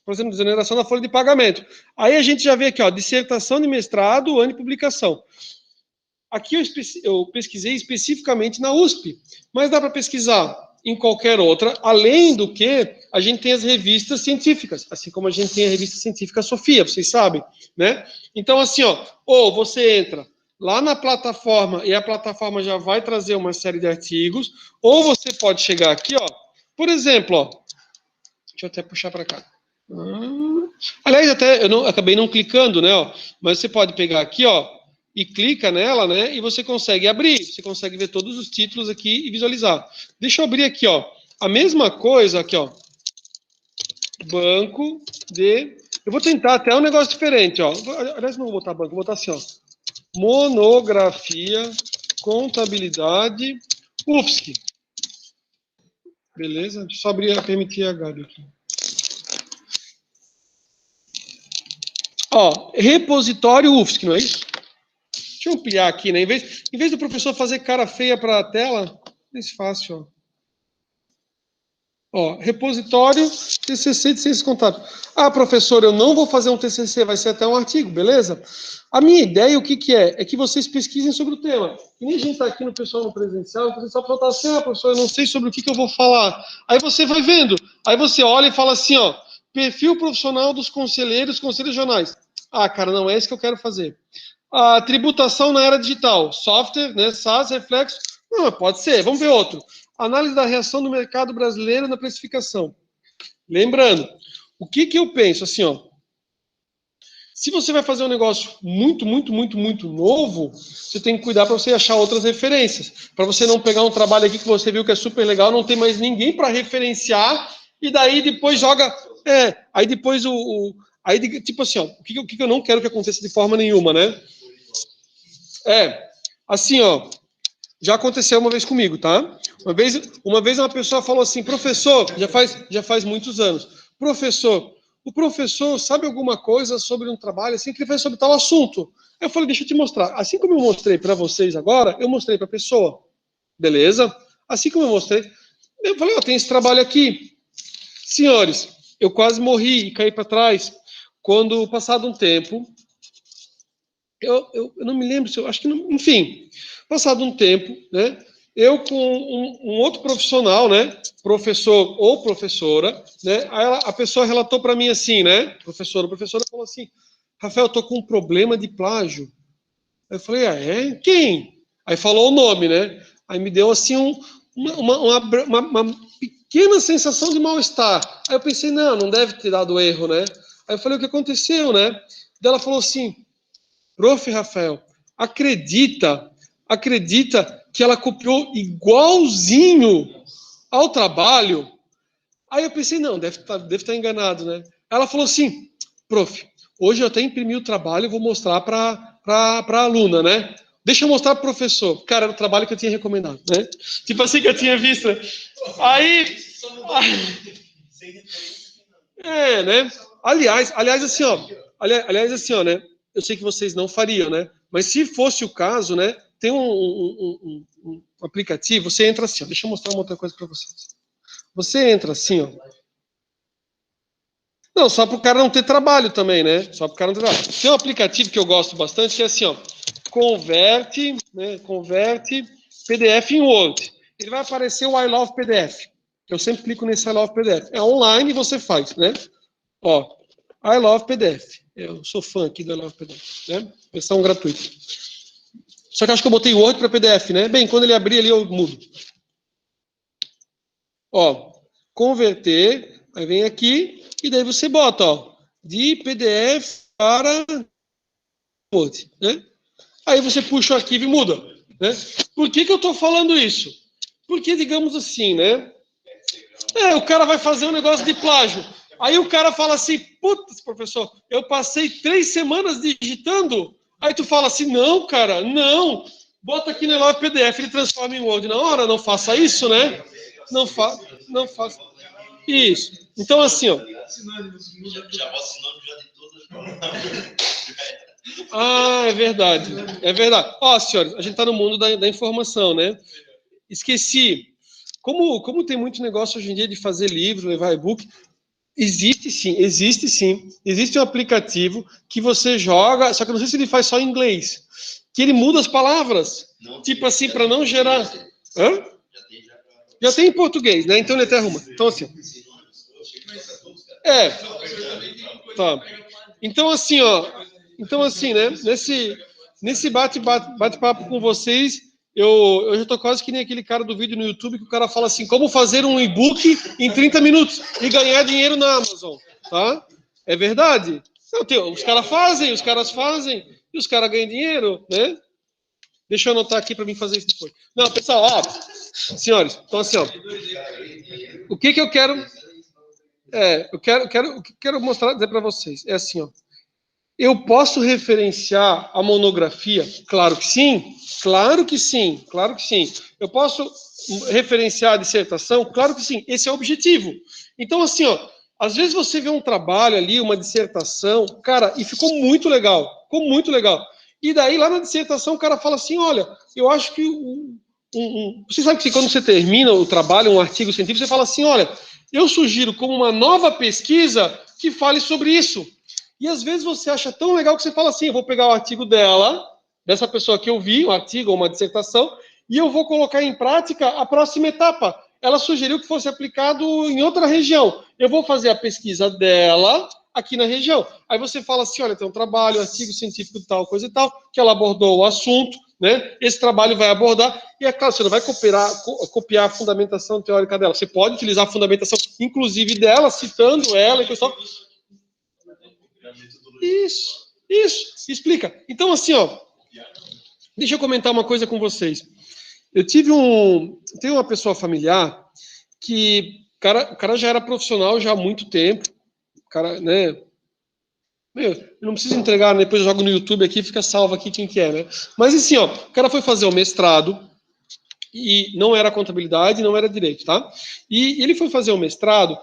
por exemplo, desoneração da folha de pagamento. Aí a gente já vê aqui, ó, dissertação de mestrado, ano de publicação. aqui eu pesquisei especificamente na USP, mas dá para pesquisar em qualquer outra, além do que a gente tem as revistas científicas, assim como a gente tem a revista científica Sofia, vocês sabem, né? Então, assim, ó, ou você entra lá na plataforma e a plataforma já vai trazer uma série de artigos, ou você pode chegar aqui, ó, por exemplo, ó, deixa eu até puxar para cá. Aliás, até eu acabei não clicando, né? Ó, mas você pode pegar aqui, ó, e clica nela, né? E você consegue abrir, você consegue ver todos os títulos aqui e visualizar. Deixa eu abrir aqui, ó, a mesma coisa aqui, ó. Banco de. Eu vou tentar até um negócio diferente, ó. Aliás, não vou botar banco, vou botar assim, ó. Monografia, contabilidade, UFSC. Beleza? Deixa eu só abrir, permitir a Gabi aqui. Ó, repositório UFSC, não é isso? Deixa eu ampliar aqui, né? Em vez do professor fazer cara feia para a tela, mais fácil, ó. Ó, repositório TCC de Ciências Contábeis. Ah, professor, eu não vou fazer um TCC, vai ser até um artigo, beleza? A minha ideia, o que que é? É que vocês pesquisem sobre o tema. E nem a gente está aqui no pessoal no presencial, o pessoal fala assim, ah, professor, eu não sei sobre o que eu vou falar. Aí você vai vendo, aí você olha e fala assim, ó, perfil profissional dos conselheiros regionais. Ah, cara, não é isso que eu quero fazer. A tributação na era digital, software, né, SaaS, reflexo, não, pode ser, vamos ver outro. Análise da reação do mercado brasileiro na precificação. Lembrando, o que que eu penso, assim, ó, se você vai fazer um negócio muito novo, você tem que cuidar para você achar outras referências, para você não pegar um trabalho aqui que você viu que é super legal, não tem mais ninguém para referenciar, e daí depois joga, aí depois aí tipo assim, ó, o que eu não quero que aconteça de forma nenhuma, né? Assim, ó, já aconteceu uma vez comigo, tá? Uma vez uma pessoa falou assim, professor, já faz muitos anos, professor, o professor sabe alguma coisa sobre um trabalho assim que ele faz sobre tal assunto? Eu falei, deixa eu te mostrar. Assim como eu mostrei para vocês agora, eu mostrei para a pessoa, beleza? Assim como eu mostrei, eu falei, ó, tem esse trabalho aqui, senhores, eu quase morri e caí para trás quando passado um tempo. Eu não me lembro se eu acho que não, enfim, passado um tempo, né? Eu com um outro profissional, né? Professor ou professora, né? Aí a pessoa relatou para mim assim, né? A professora falou assim: Rafael, eu tô com um problema de plágio. Aí eu falei, ah, é? Quem? Aí falou o nome, né? Aí me deu assim uma pequena sensação de mal-estar. Aí eu pensei, não deve ter dado erro, né? Aí eu falei, o que aconteceu, né? Daí ela falou assim, prof. Rafael, acredita que ela copiou igualzinho ao trabalho? Aí eu pensei, não, deve estar enganado, né? Ela falou assim, prof, hoje eu até imprimi o trabalho e vou mostrar para a aluna, né? Deixa eu mostrar para o professor. Cara, era o trabalho que eu tinha recomendado, né? Tipo assim que eu tinha visto. Aí... né? Aliás, assim, ó. Aliás, assim, ó, né? Eu sei que vocês não fariam, né? Mas se fosse o caso, né? Tem um aplicativo, você entra assim, ó. Deixa eu mostrar uma outra coisa para vocês. Você entra assim, ó. Não, só para o cara não ter trabalho também, né? Só para o cara não ter trabalho. Tem um aplicativo que eu gosto bastante, que é assim, ó. Converte PDF em Word. Ele vai aparecer o I Love PDF. Eu sempre clico nesse I Love PDF. É online e você faz, né? Ó, I Love PDF. Eu sou fã aqui do I Love PDF, né? Versão gratuita. Só que acho que eu botei Word para PDF, né? Bem, quando ele abrir ali eu mudo. Ó, converter, aí vem aqui e daí você bota, ó, de PDF para Word, né? Aí você puxa o arquivo e muda, né? Por que eu estou falando isso? Porque, digamos assim, né? O cara vai fazer um negócio de plágio. Aí o cara fala assim, putz, professor, eu passei 3 semanas digitando. Aí tu fala assim, não, cara, não. Bota aqui no Love PDF, ele transforma em Word. Na hora, não faça isso, né? Não faça. Isso. Então, assim, ó. Ah, é verdade. Ó, senhores, a gente está no mundo da informação, né? Esqueci. Como tem muito negócio hoje em dia de fazer livro, levar e-book, existe sim. Existe um aplicativo que você joga, só que eu não sei se ele faz só em inglês. que ele muda as palavras. Tipo assim, para não gerar... Hã? Já tem em português, né? Então ele até arruma. Então assim... Tá. Então assim, né? Nesse bate-papo com vocês, eu já tô quase que nem aquele cara do vídeo no YouTube que o cara fala assim, como fazer um e-book em 30 minutos e ganhar dinheiro na Amazon, tá? É verdade. Não, os caras fazem, e os caras ganham dinheiro, né? Deixa eu anotar aqui para mim fazer isso depois. Não, pessoal, senhores, então assim, o que eu quero... eu quero mostrar, dizer para vocês, é assim, eu posso referenciar a monografia? Claro que sim, claro que sim, claro que sim. Eu posso referenciar a dissertação? Claro que sim, esse é o objetivo. Então, assim, às vezes você vê um trabalho ali, uma dissertação, cara, e ficou muito legal, E daí, lá na dissertação, o cara fala assim, olha, eu acho que... Você sabe que quando você termina o trabalho, um artigo científico, você fala assim, olha, eu sugiro como uma nova pesquisa que fale sobre isso. E às vezes você acha tão legal que você fala assim, eu vou pegar o artigo dessa pessoa que eu vi, um artigo ou uma dissertação, e eu vou colocar em prática a próxima etapa. Ela sugeriu que fosse aplicado em outra região. Eu vou fazer a pesquisa dela aqui na região. Aí você fala assim, olha, tem um trabalho, artigo científico tal, coisa e tal, que ela abordou o assunto, né? Esse trabalho vai abordar, e é claro, você não vai copiar a fundamentação teórica dela. Você pode utilizar a fundamentação, inclusive dela, citando ela e pessoal. Isso, explica. Então, assim, deixa eu comentar uma coisa com vocês. Tenho uma pessoa familiar que, o cara já era profissional já há muito tempo, o cara, né, eu não preciso entregar, depois eu jogo no YouTube aqui, fica salvo aqui quem que é, né? Mas assim, o cara foi fazer o mestrado, e não era contabilidade, não era direito, tá? E ele foi fazer o mestrado,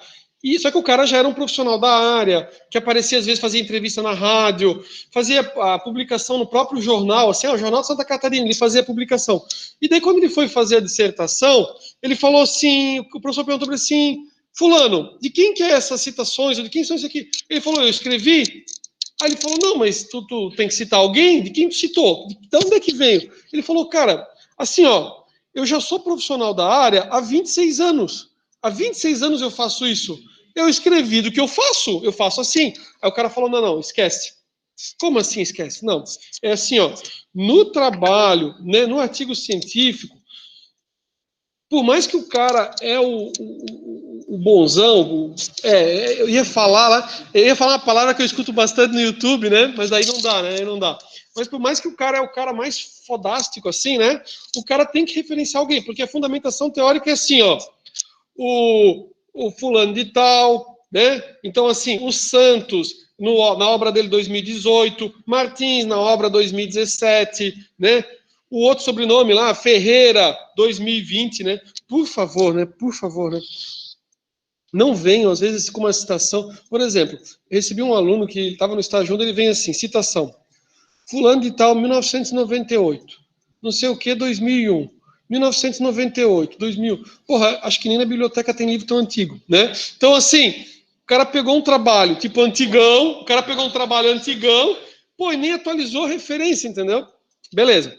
só que o cara já era um profissional da área, que aparecia às vezes, fazia entrevista na rádio, fazia a publicação no próprio jornal, assim, o Jornal de Santa Catarina, ele fazia a publicação. E daí, quando ele foi fazer a dissertação, ele falou assim, o professor perguntou para ele assim, fulano, de quem que é essas citações, de quem são isso aqui? Ele falou, eu escrevi. Aí ele falou, não, mas tu tem que citar alguém? De quem tu citou? De onde é que veio? Ele falou, cara, assim, eu já sou profissional da área há 26 anos. Há 26 anos eu faço isso. Eu escrevi do que eu faço assim. Aí o cara falou, não, esquece. Como assim esquece? Não, é assim, no trabalho, né, no artigo científico, por mais que o cara é o bonzão, eu ia falar uma palavra que eu escuto bastante no YouTube, né? Mas aí não dá, né? Aí não dá. Mas por mais que o cara é o cara mais fodástico, assim, né? O cara tem que referenciar alguém, porque a fundamentação teórica é assim, o fulano de tal, né? Então, assim, o Santos, na obra dele 2018, Martins na obra 2017, né? O outro sobrenome lá, Ferreira, 2020, né? Por favor, né? Não venham, às vezes, com uma citação. Por exemplo, eu recebi um aluno que estava no estágio onde ele vem assim, citação. Fulano de tal, 1998. Não sei o que, 2001. 1998, 2000. Porra, acho que nem na biblioteca tem livro tão antigo, né? Então, assim, o cara pegou um trabalho tipo antigão, e nem atualizou a referência, entendeu? Beleza.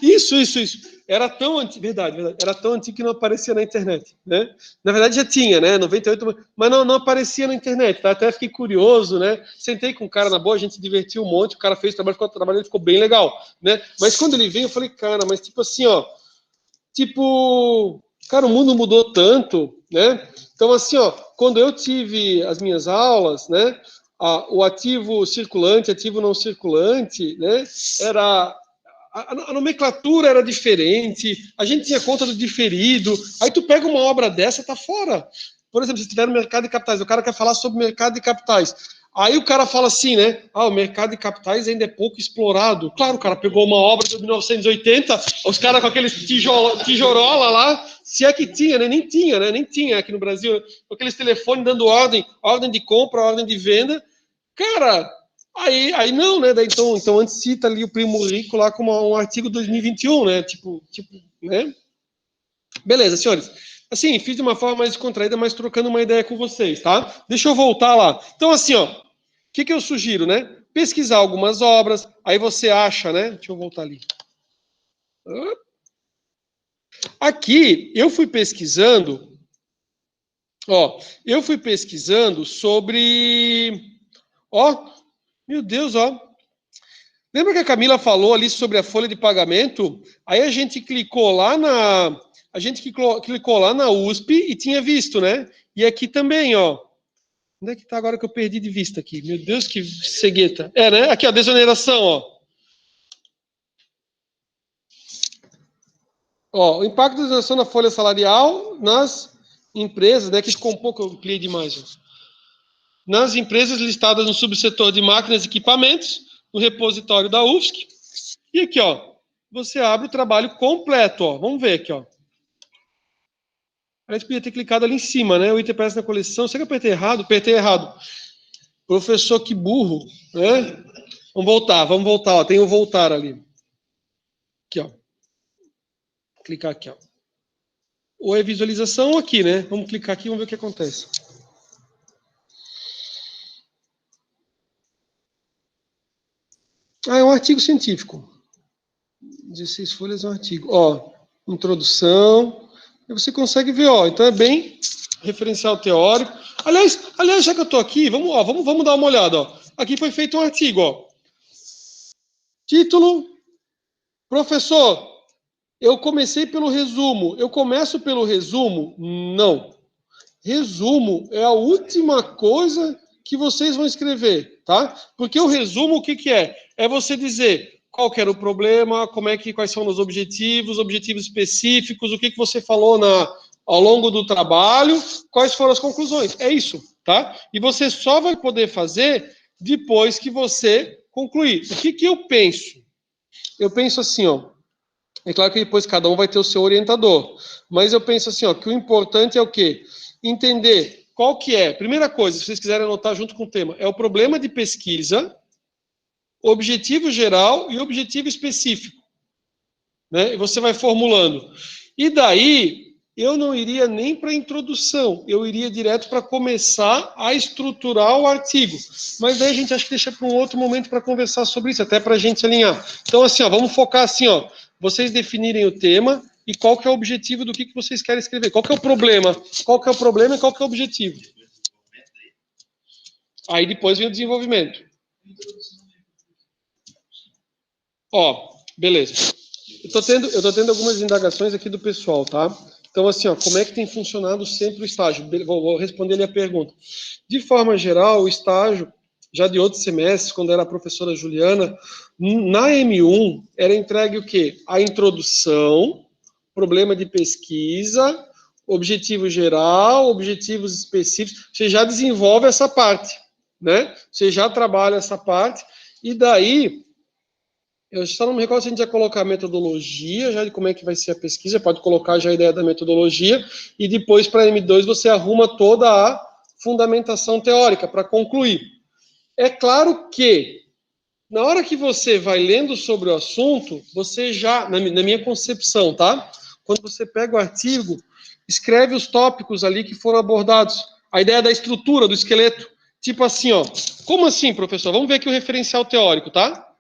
Isso. Era tão antigo, verdade, era tão antigo que não aparecia na internet, né? Na verdade já tinha, né? 98, mas não aparecia na internet, tá? Até fiquei curioso, né? Sentei com o cara na boa, a gente se divertiu um monte, o cara fez o trabalho, ele ficou bem legal, né? Mas quando ele veio, eu falei, cara, mas tipo assim, cara, o mundo mudou tanto, né? Então assim, quando eu tive as minhas aulas, né? O ativo circulante, ativo não circulante, né? A nomenclatura era diferente, a gente tinha conta do diferido, aí tu pega uma obra dessa, tá fora. Por exemplo, se tiver no mercado de capitais, o cara quer falar sobre mercado de capitais. Aí o cara fala assim, né? O mercado de capitais ainda é pouco explorado. Claro, o cara pegou uma obra de 1980, os caras com aqueles tijorola lá, se é que tinha, né? Nem tinha aqui no Brasil, com aqueles telefones dando ordem de compra, ordem de venda. Cara, aí não, né? Daí, então antes cita ali o Primo Rico lá como um artigo 2021, né? Tipo, né? Beleza, senhores. Assim, fiz de uma forma mais descontraída, mas trocando uma ideia com vocês, tá? Deixa eu voltar lá. Então, assim, ó, o que eu sugiro, né? Pesquisar algumas obras, aí você acha, né? Deixa eu voltar ali. Aqui, eu fui pesquisando, ó, sobre, ó, meu Deus, ó. Lembra que a Camila falou ali sobre a folha de pagamento? Aí a gente clicou lá na USP e tinha visto, né? E aqui também, ó. Onde é que tá agora que eu perdi de vista aqui? Meu Deus, que cegueta. É, né? Aqui, ó, desoneração, ó. Ó, o impacto da desoneração da folha salarial nas empresas, né? Que ficou um pouco, eu ampliei demais, ó. Nas empresas listadas no subsetor de máquinas e equipamentos, no repositório da UFSC. E aqui, ó, você abre o trabalho completo, ó. Vamos ver aqui, ó. A gente podia ter clicado ali em cima, né? O item aparece na coleção. Será que eu apertei errado? Apertei errado. Professor, que burro, né? Vamos voltar, ó. Tem o voltar ali. Aqui, ó. Clicar aqui, ó. Ou é visualização aqui, né? Vamos clicar aqui e vamos ver o que acontece. Ah, é um artigo científico. 16 folhas é um artigo. Ó, introdução. E você consegue ver, ó. Então é bem referencial teórico. Aliás, já que eu estou aqui, vamos dar uma olhada, ó. Aqui foi feito um artigo, ó. Título: Professor, eu comecei pelo resumo. Eu começo pelo resumo? Não. Resumo é a última coisa que vocês vão escrever, tá? Porque o resumo, o que é? É você dizer qual que era o problema, quais são os objetivos específicos, o que você falou ao longo do trabalho, quais foram as conclusões. É isso, tá? E você só vai poder fazer depois que você concluir. O que eu penso? Eu penso assim, ó. É claro que depois cada um vai ter o seu orientador, mas eu penso assim, ó, que o importante é o quê? Entender qual que é. Primeira coisa, se vocês quiserem anotar junto com o tema, é o problema de pesquisa, objetivo geral e objetivo específico, né? E você vai formulando. E daí, eu não iria nem para a introdução, eu iria direto para começar a estruturar o artigo. Mas daí a gente acha que deixa para um outro momento para conversar sobre isso, até para a gente alinhar. Então, assim, ó, vamos focar assim, ó, vocês definirem o tema e qual que é o objetivo do que vocês querem escrever. Qual que é o problema? Qual que é o problema e qual que é o objetivo? Aí depois vem o desenvolvimento. Ó, beleza. Eu tô tendo algumas indagações aqui do pessoal, tá? Então, assim, ó, como é que tem funcionado sempre o estágio? Vou responder ali a pergunta. De forma geral, o estágio, já de outros semestres, quando era a professora Juliana, na M1 era entregue o quê? A introdução, problema de pesquisa, objetivo geral, objetivos específicos. Você já desenvolve essa parte, né? Você já trabalha essa parte, e daí eu só não me recordo se a gente já colocar a metodologia, já de como é que vai ser a pesquisa, pode colocar já a ideia da metodologia, e depois para a M2 você arruma toda a fundamentação teórica para concluir. É claro que, na hora que você vai lendo sobre o assunto, você já, na minha concepção, tá? Quando você pega o artigo, escreve os tópicos ali que foram abordados, a ideia da estrutura, do esqueleto, tipo assim, ó. Como assim, professor? Vamos ver aqui o referencial teórico, tá?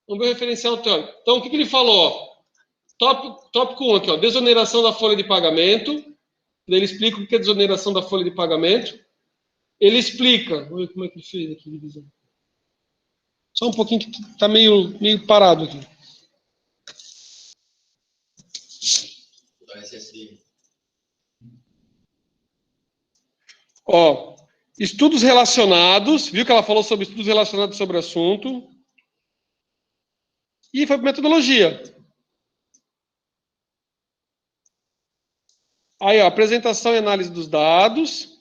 Vamos ver o referencial teórico. Então, o que ele falou? Tópico 1 aqui, ó, desoneração da folha de pagamento. Ele explica o que é desoneração da folha de pagamento. Ele explica. Vamos ver como é que ele fez aqui, divisão. Só um pouquinho que está meio parado aqui. Ó, estudos relacionados. Viu que ela falou sobre estudos relacionados sobre o assunto. E foi para metodologia. Aí, ó, apresentação e análise dos dados.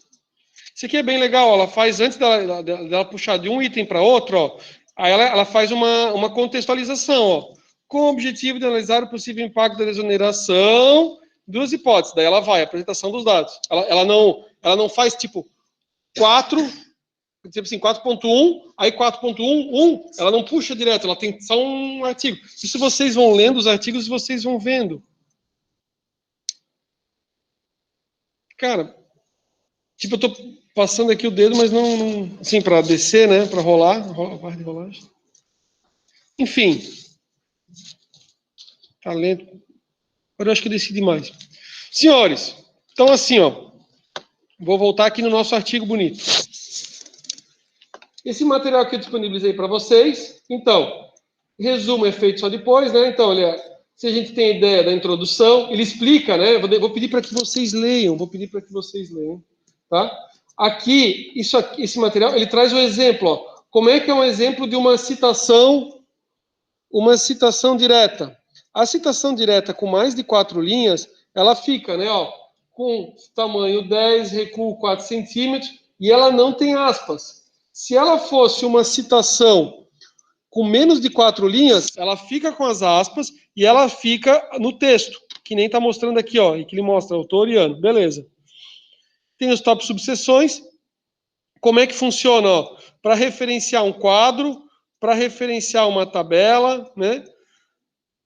Isso aqui é bem legal, ó, ela faz, antes dela puxar de um item para outro, ó, aí ela faz uma contextualização, ó, com o objetivo de analisar o possível impacto da desoneração, duas hipóteses, daí ela vai, apresentação dos dados. Ela não faz, tipo, 4.1, aí 4.1, ela não puxa direto, ela tem só um artigo. Isso vocês vão lendo os artigos e vocês vão vendo. Cara, tipo, eu tô passando aqui o dedo, mas não assim, para descer, né? Para rolar, barra de rolagem. Enfim. Tá lento. Agora eu acho que eu desci demais. Senhores, então assim, ó. Vou voltar aqui no nosso artigo bonito. Esse material que eu disponibilizei para vocês, então, resumo é feito só depois, né? Então, olha, se a gente tem ideia da introdução, ele explica, né? Vou pedir para que vocês leiam, tá? Aqui, esse material, ele traz o exemplo, ó. Como é que é um exemplo de uma citação direta? A citação direta com mais de 4 linhas, ela fica, né, ó, com tamanho 10, recuo 4 centímetros, e ela não tem aspas. Se ela fosse uma citação com menos de 4 linhas, ela fica com as aspas e ela fica no texto, que nem está mostrando aqui, ó, e que ele mostra autor e ano. Beleza. Tem os tópicos subseções. Como é que funciona? Para referenciar um quadro, para referenciar uma tabela, né?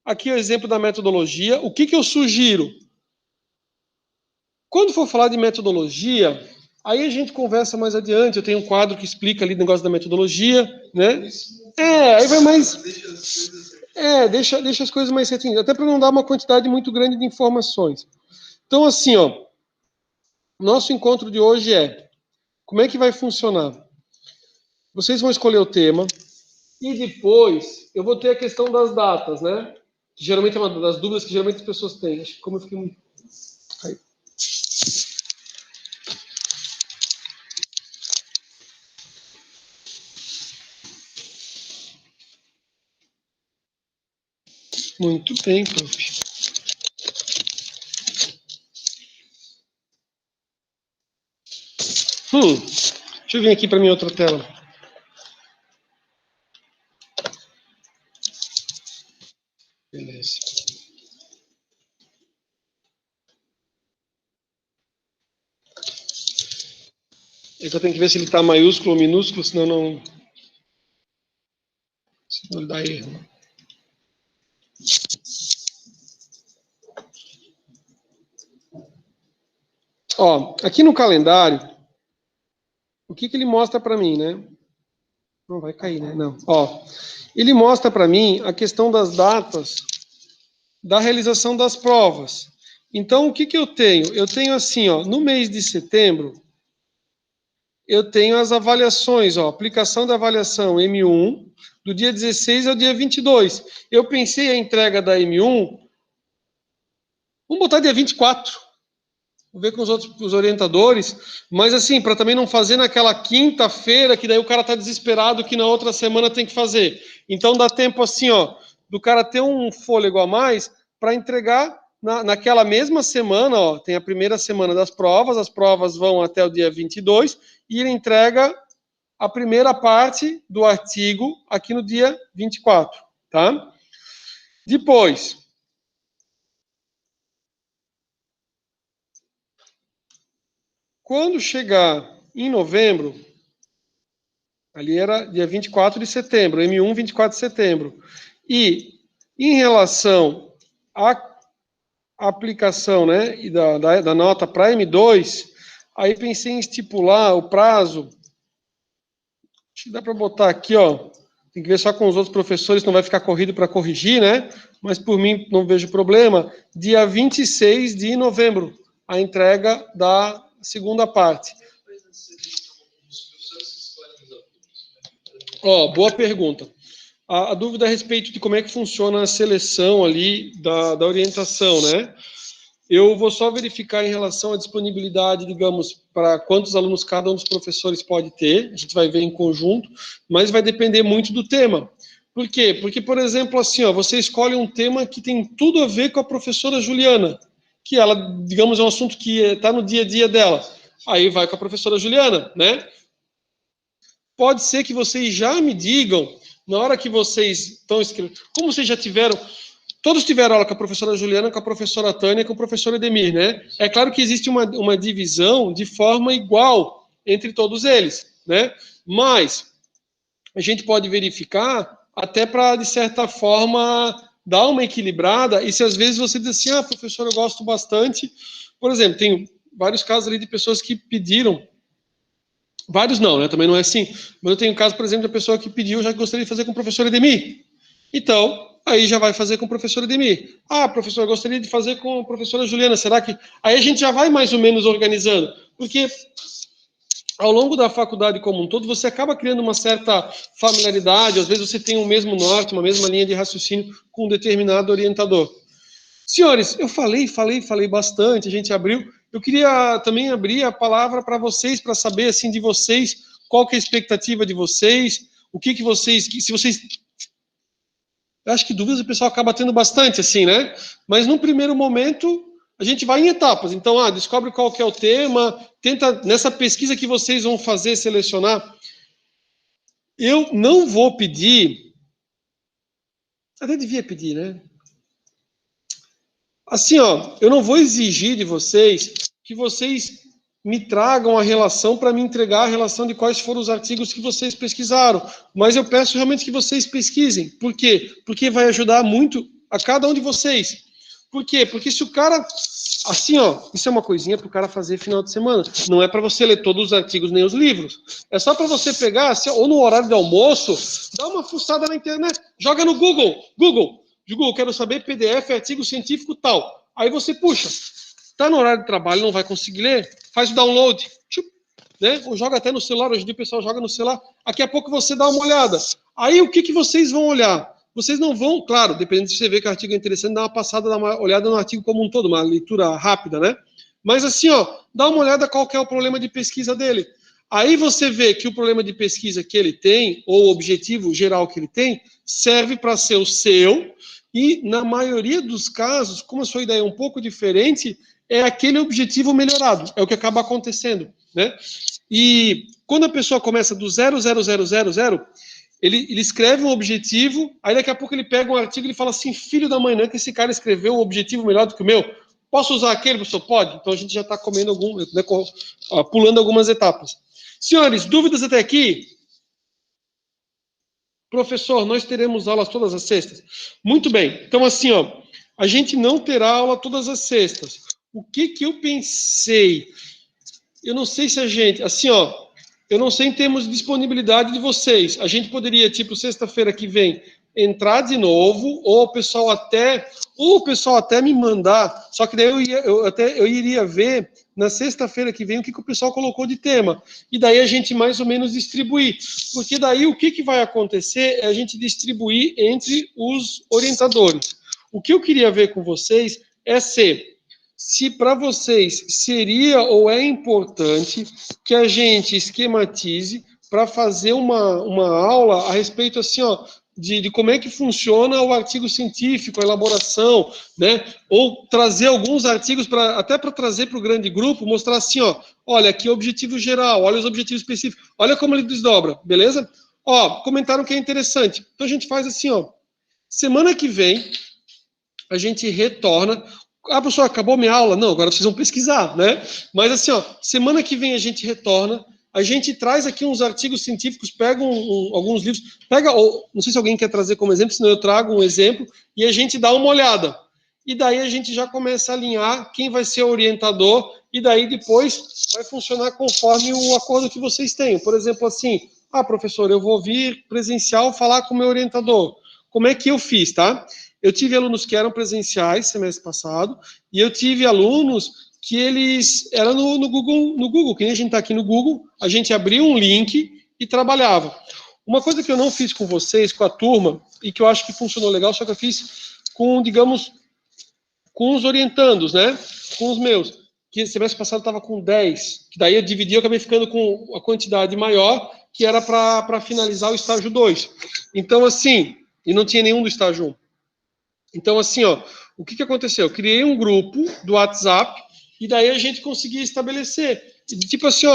Aqui é o exemplo da metodologia. O que eu sugiro? Quando for falar de metodologia, aí a gente conversa mais adiante. Eu tenho um quadro que explica ali o negócio da metodologia, né? Aí vai mais... deixa as coisas mais certinhas, até para não dar uma quantidade muito grande de informações. Então, assim, ó, nosso encontro de hoje é, como é que vai funcionar? Vocês vão escolher o tema, e depois eu vou ter a questão das datas, né? Que geralmente é uma das dúvidas que geralmente as pessoas têm. Acho que como eu fiquei muito... Aí. Muito bem, prof. Deixa eu vir aqui para minha outra tela. Beleza. É que eu tenho que ver se ele está maiúsculo ou minúsculo, senão não ele dá erro. Ó, aqui no calendário, o que ele mostra para mim, né? Não vai cair, né? Não. Ó, ele mostra para mim a questão das datas da realização das provas. Então, o que eu tenho? Eu tenho assim, ó, no mês de setembro, eu tenho as avaliações, ó, aplicação da avaliação M1, do dia 16 ao dia 22. Eu pensei a entrega da M1, vamos botar dia 24. Vou ver com os orientadores, mas assim, para também não fazer naquela quinta-feira, que daí o cara tá desesperado que na outra semana tem que fazer. Então dá tempo assim, ó, do cara ter um fôlego a mais para entregar naquela mesma semana, ó, tem a primeira semana das provas, as provas vão até o dia 22, e ele entrega a primeira parte do artigo aqui no dia 24, tá? Depois, quando chegar em novembro, ali era dia 24 de setembro, M1, 24 de setembro. E em relação à aplicação, né, e da nota para M2, aí pensei em estipular o prazo. Acho que dá para botar aqui, ó. Tem que ver só com os outros professores, não vai ficar corrido para corrigir, né? Mas por mim não vejo problema. Dia 26 de novembro, a entrega da segunda parte. Ó, boa pergunta. A dúvida a respeito de como é que funciona a seleção ali da orientação, né? Eu vou só verificar em relação à disponibilidade, digamos, para quantos alunos cada um dos professores pode ter, a gente vai ver em conjunto, mas vai depender muito do tema. Por quê? Porque, por exemplo, assim, ó, você escolhe um tema que tem tudo a ver com a professora Juliana, que ela, digamos, é um assunto que está no dia a dia dela. Aí vai com a professora Juliana, né? Pode ser que vocês já me digam, na hora que vocês estão escrevendo, como vocês já tiveram... Todos tiveram aula com a professora Juliana, com a professora Tânia, com o professor Edemir, né? É claro que existe uma divisão de forma igual entre todos eles, né? Mas a gente pode verificar até para, de certa forma, dar uma equilibrada, e se às vezes você diz assim, professor, eu gosto bastante, por exemplo, vários casos ali de pessoas que pediram, vários não, né? Também não é assim, mas eu tenho um caso, por exemplo, da pessoa que pediu, já gostaria de fazer com o professor Edemir. Então, aí já vai fazer com o professor Edemir. Ah, professor, eu gostaria de fazer com a professora Juliana, será que... Aí a gente já vai mais ou menos organizando, porque ao longo da faculdade como um todo, você acaba criando uma certa familiaridade, às vezes você tem um mesmo norte, uma mesma linha de raciocínio com um determinado orientador. Senhores, eu falei bastante, a gente abriu. Eu queria também abrir a palavra para vocês, para saber, assim, de vocês, qual que é a expectativa de vocês, o que vocês... Se vocês... Eu acho que dúvidas o pessoal acaba tendo bastante, assim, né? Mas num primeiro momento, a gente vai em etapas. Então, descobre qual que é o tema, tenta, nessa pesquisa que vocês vão fazer, selecionar. Eu não vou pedir... Até devia pedir, né? Assim, eu não vou exigir de vocês que vocês me tragam a relação para me entregar a relação de quais foram os artigos que vocês pesquisaram. Mas eu peço realmente que vocês pesquisem. Por quê? Porque vai ajudar muito a cada um de vocês. Por quê? Porque se o cara... Assim, isso é uma coisinha para o cara fazer final de semana. Não é para você ler todos os artigos nem os livros. É só para você pegar, assim, ou no horário de almoço, dá uma fuçada na internet, joga no Google. Google, quero saber PDF, artigo científico tal. Aí você puxa. Está no horário de trabalho, não vai conseguir ler, faz o download, né? Ou joga até no celular, hoje em dia o pessoal joga no celular. Daqui a pouco você dá uma olhada. Aí o que vocês vão olhar? Vocês não vão, claro, dependendo se você vê que o artigo é interessante, dá uma passada, dá uma olhada no artigo como um todo, uma leitura rápida, né? Mas assim, dá uma olhada qual que é o problema de pesquisa dele. Aí você vê que o problema de pesquisa que ele tem, ou o objetivo geral que ele tem, serve para ser o seu, e na maioria dos casos, como a sua ideia é um pouco diferente, é aquele objetivo melhorado, é o que acaba acontecendo, né? E quando a pessoa começa do 0, ele escreve um objetivo, aí daqui a pouco ele pega um artigo e ele fala assim, filho da mãe, não é que esse cara escreveu um objetivo melhor do que o meu? Posso usar aquele, professor? Pode? Então a gente já está comendo pulando algumas etapas. Senhores, dúvidas até aqui? Professor, nós teremos aulas todas as sextas? Muito bem. Então assim, a gente não terá aula todas as sextas. O que eu pensei? Eu não sei se a gente... Assim, eu não sei em termos de disponibilidade de vocês. A gente poderia, tipo, sexta-feira que vem, entrar de novo, ou o pessoal até me mandar, só que daí eu iria ver na sexta-feira que vem o que o pessoal colocou de tema. E daí a gente mais ou menos distribuir. Porque daí o que vai acontecer é a gente distribuir entre os orientadores. O que eu queria ver com vocês é se para vocês seria ou é importante que a gente esquematize para fazer uma aula a respeito assim, de como é que funciona o artigo científico, a elaboração, né? Ou trazer alguns artigos até para trazer para o grande grupo, mostrar assim, olha, aqui é o objetivo geral, olha os objetivos específicos, olha como ele desdobra, beleza? Comentaram que é interessante. Então a gente faz assim, semana que vem a gente retorna. Professor, acabou minha aula? Não, agora vocês vão pesquisar, né? Mas assim, semana que vem a gente retorna, a gente traz aqui uns artigos científicos, pega alguns livros, não sei se alguém quer trazer como exemplo, senão eu trago um exemplo, e a gente dá uma olhada. E daí a gente já começa a alinhar quem vai ser o orientador, e daí depois vai funcionar conforme o acordo que vocês tenham. Por exemplo, assim, professor, eu vou vir presencial falar com o meu orientador. Como é que eu fiz, tá? Eu tive alunos que eram presenciais semestre passado, e eu tive alunos que eles eram no Google, que nem a gente está aqui no Google, a gente abriu um link e trabalhava. Uma coisa que eu não fiz com vocês, com a turma, e que eu acho que funcionou legal, só que eu fiz com, digamos, com os orientandos, né? Com os meus. Que semestre passado estava com 10, que daí eu dividi, eu acabei ficando com a quantidade maior, que era para finalizar o estágio 2. Então, assim, e não tinha nenhum do estágio 1. Então, assim, o que aconteceu? Eu criei um grupo do WhatsApp e daí a gente conseguia estabelecer. Tipo assim,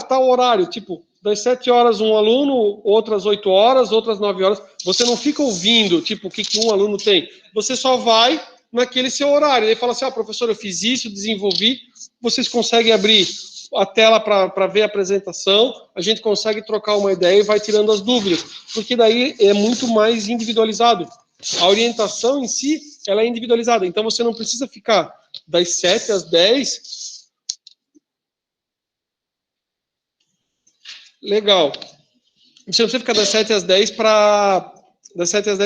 tal horário, tipo, das 7 horas um aluno, outras 8 horas, outras 9 horas. Você não fica ouvindo, tipo, o que um aluno tem. Você só vai naquele seu horário. Ele fala assim, professor, eu fiz isso, desenvolvi. Vocês conseguem abrir a tela para ver a apresentação, a gente consegue trocar uma ideia e vai tirando as dúvidas. Porque daí é muito mais individualizado. A orientação em si, ela é individualizada. Então, você não precisa ficar das 7 às 10 Legal. Você não precisa ficar das 7 às 10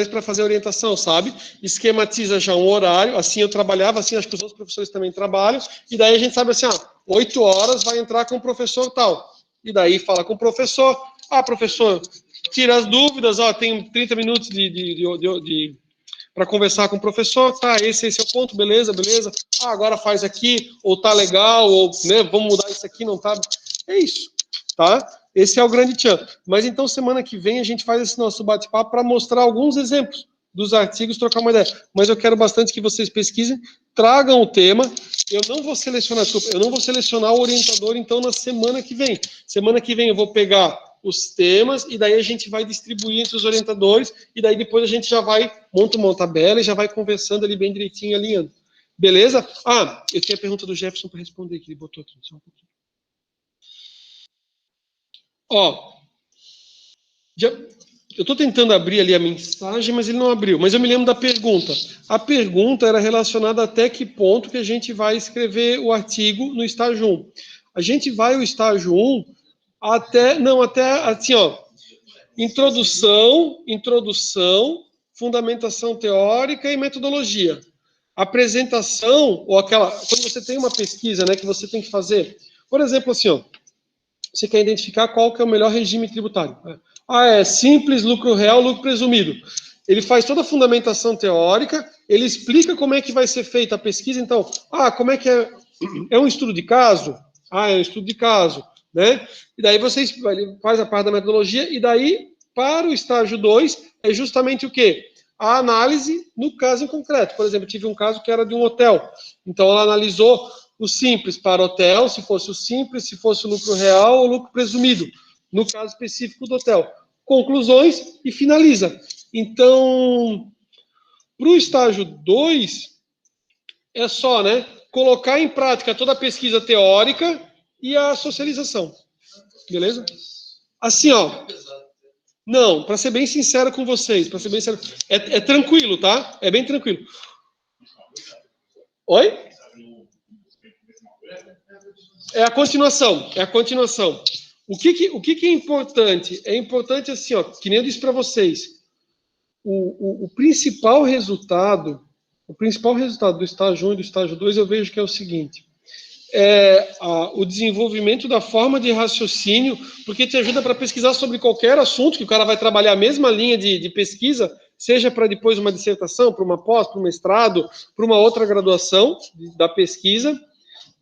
para fazer a orientação, sabe? Esquematiza já um horário, assim eu trabalhava, assim acho que os outros professores também trabalham, e daí a gente sabe assim, 8 horas vai entrar com o professor tal. E daí fala com o professor, professor, tira as dúvidas, tem 30 minutos para conversar com o professor, tá, esse é o ponto, beleza. Agora faz aqui, ou tá legal, ou né, vamos mudar isso aqui, não tá. É isso, tá? Esse é o grande tchan. Mas então, semana que vem, a gente faz esse nosso bate-papo para mostrar alguns exemplos dos artigos, trocar uma ideia. Mas eu quero bastante que vocês pesquisem, tragam o tema. Eu não vou selecionar o orientador, então, na semana que vem. Semana que vem eu vou pegar os temas, e daí a gente vai distribuir entre os orientadores, e daí depois a gente já vai, monta uma tabela e já vai conversando ali bem direitinho, alinhando. Beleza? Eu tenho a pergunta do Jefferson para responder, que ele botou aqui, só um pouquinho. Eu estou tentando abrir ali a mensagem, mas ele não abriu. Mas eu me lembro da pergunta. A pergunta era relacionada até que ponto que a gente vai escrever o artigo no estágio 1. A gente vai o estágio 1 até assim, introdução, fundamentação teórica e metodologia. Apresentação, ou quando você tem uma pesquisa, né, que você tem que fazer, por exemplo, assim, você quer identificar qual que é o melhor regime tributário. É simples, lucro real, lucro presumido. Ele faz toda a fundamentação teórica, ele explica como é que vai ser feita a pesquisa. Então, como é que é? É um estudo de caso? É um estudo de caso, né? E daí você faz a parte da metodologia, e daí, para o estágio 2, é justamente o quê? A análise no caso em concreto. Por exemplo, eu tive um caso que era de um hotel. Então, ela analisou o simples para hotel, se fosse o simples, se fosse o lucro real ou lucro presumido, no caso específico do hotel. Conclusões e finaliza. Então, para o estágio 2, é só, né, colocar em prática toda a pesquisa teórica e a socialização. Beleza? Assim, não, para ser bem sincero com vocês, é tranquilo, tá? É bem tranquilo. Oi? É a continuação. O que é importante? É importante assim, que nem eu disse para vocês, o principal resultado do estágio 1 e do estágio 2, eu vejo que é o seguinte, o desenvolvimento da forma de raciocínio, porque te ajuda para pesquisar sobre qualquer assunto, que o cara vai trabalhar a mesma linha de pesquisa, seja para depois uma dissertação, para uma pós, para um mestrado, para uma outra graduação da pesquisa.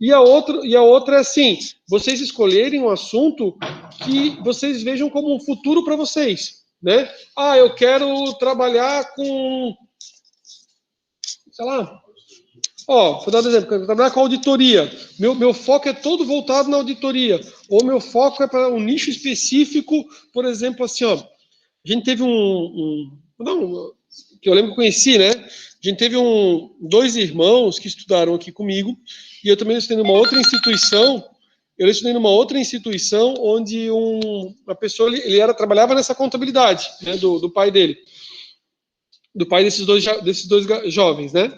E a outra é assim, vocês escolherem um assunto que vocês vejam como um futuro para vocês, né? Eu quero trabalhar com, sei lá, vou dar um exemplo, quero trabalhar com auditoria. Meu foco é todo voltado na auditoria. Ou meu foco é para um nicho específico, por exemplo, assim, a gente teve que eu lembro que conheci, né? A gente teve dois irmãos que estudaram aqui comigo, e eu também estudei numa outra instituição. Eu estudei numa outra instituição onde uma pessoa ele trabalhava nessa contabilidade, né, do pai dele, do pai desses dois jovens, né?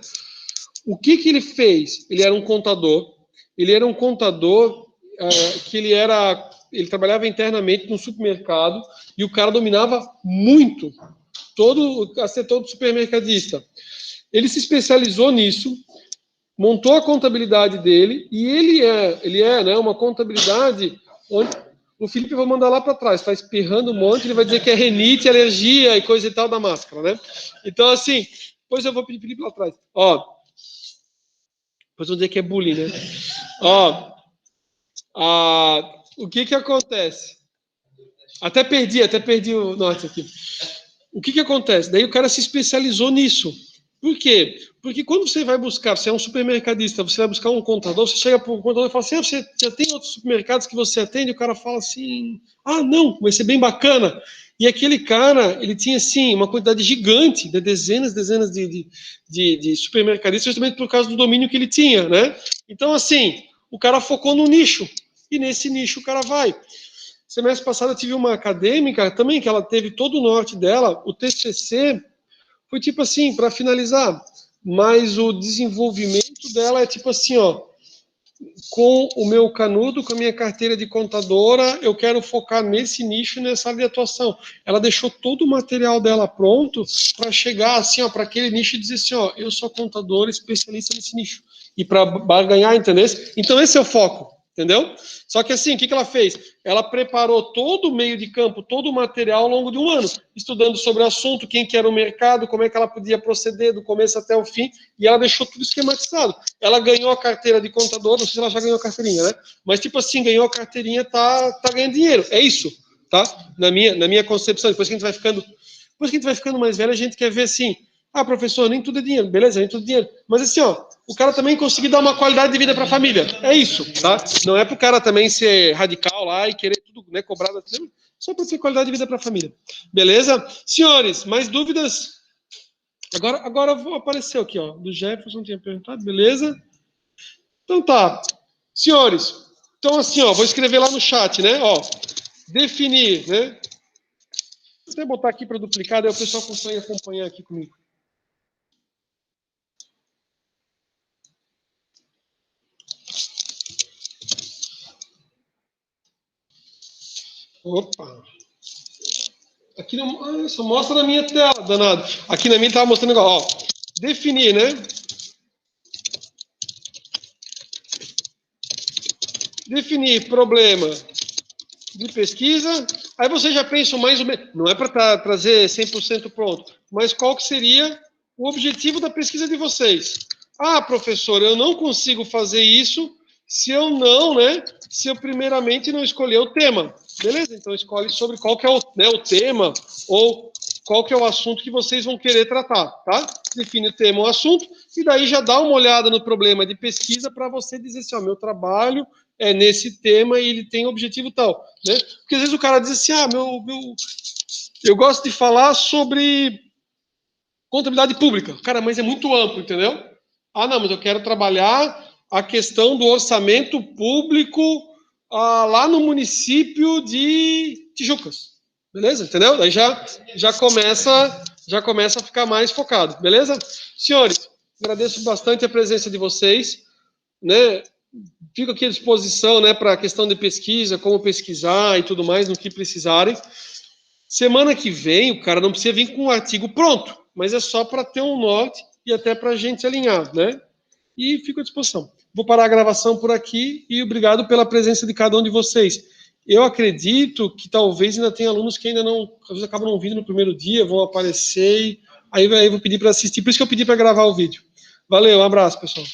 O que ele fez? Ele era um contador. Que ele trabalhava internamente num supermercado e o cara dominava muito todo o setor do supermercadista. Ele se especializou nisso, montou a contabilidade dele e ele é, né, uma contabilidade onde o Felipe vai mandar lá para trás, está espirrando um monte, ele vai dizer que é renite, alergia e coisa e tal da máscara, né? Então, assim, depois eu vou pedir Felipe lá atrás. Depois vão dizer que é bullying, né? O que acontece? Até perdi o norte aqui. O que acontece? Daí o cara se especializou nisso. Por quê? Porque quando você vai buscar, você é um supermercadista, você vai buscar um contador, você chega para o contador e fala assim, você já tem outros supermercados que você atende? O cara fala assim, não, vai ser bem bacana. E aquele cara, ele tinha, assim, uma quantidade gigante, de dezenas de supermercadistas, justamente por causa do domínio que ele tinha, né? Então, assim, o cara focou no nicho, e nesse nicho o cara vai. Semestre passado eu tive uma acadêmica também, que ela teve todo o norte dela, o TCC foi tipo assim, para finalizar, mas o desenvolvimento dela é tipo assim, com o meu canudo, com a minha carteira de contadora, eu quero focar nesse nicho, nessa área de atuação. Ela deixou todo o material dela pronto para chegar assim, ó, para aquele nicho e dizer assim, ó, eu sou contadora especialista nesse nicho. E para ganhar, entendeu? Então esse é o foco, entendeu? Só que assim, o que ela fez? Ela preparou todo o meio de campo, todo o material ao longo de um ano, estudando sobre o assunto, quem que era o mercado, como é que ela podia proceder do começo até o fim, e ela deixou tudo esquematizado. Ela ganhou a carteira de contador, não sei se ela já ganhou a carteirinha, né? Mas tipo assim, ganhou a carteirinha, tá ganhando dinheiro. É isso, tá? Na minha concepção, depois que a gente vai ficando mais velho, a gente quer ver assim, ah, professor, nem tudo é dinheiro, beleza, nem tudo é dinheiro. Mas assim, ó, o cara também conseguir dar uma qualidade de vida para a família. É isso, tá? Não é para o cara também ser radical lá e querer tudo, né, cobrado, só para ter qualidade de vida para a família. Beleza? Senhores, mais dúvidas? Agora vou aparecer aqui, ó, do Jefferson tinha perguntado, beleza? Então tá. Senhores, então assim, ó, vou escrever lá no chat, né? Ó, definir, né? Vou até botar aqui para duplicar, daí o pessoal consegue acompanhar aqui comigo. Opa! Aqui não, só mostra na minha tela, danado. Aqui na minha estava mostrando igual, ó. Definir, né? Definir problema de pesquisa. Aí você já pensa mais ou menos, não é para trazer 100% pronto, mas qual que seria o objetivo da pesquisa de vocês? Ah, professor, eu não consigo fazer isso se eu não, né? Se eu primeiramente não escolher o tema. Beleza? Então escolhe sobre qual que é o tema ou qual que é o assunto que vocês vão querer tratar, tá? Define o tema ou assunto e daí já dá uma olhada no problema de pesquisa para você dizer assim, ó, meu trabalho é nesse tema e ele tem objetivo tal, né? Porque às vezes o cara diz assim, ah, eu gosto de falar sobre contabilidade pública. Cara, mas é muito amplo, entendeu? Ah, não, mas eu quero trabalhar a questão do orçamento público lá no município de Tijucas. Beleza? Entendeu? Daí já começa a ficar mais focado. Beleza? Senhores, agradeço bastante a presença de vocês, né? Fico aqui à disposição, né, para a questão de pesquisa, como pesquisar e tudo mais, no que precisarem. Semana que vem, o cara não precisa vir com um artigo pronto, mas é só para ter um norte e até para a gente alinhar, né? E fico à disposição. Vou parar a gravação por aqui e obrigado pela presença de cada um de vocês. Eu acredito que talvez ainda tenha alunos que ainda não, às vezes acabam não vindo no primeiro dia, vão aparecer, aí eu vou pedir para assistir, por isso que eu pedi para gravar o vídeo. Valeu, um abraço, pessoal.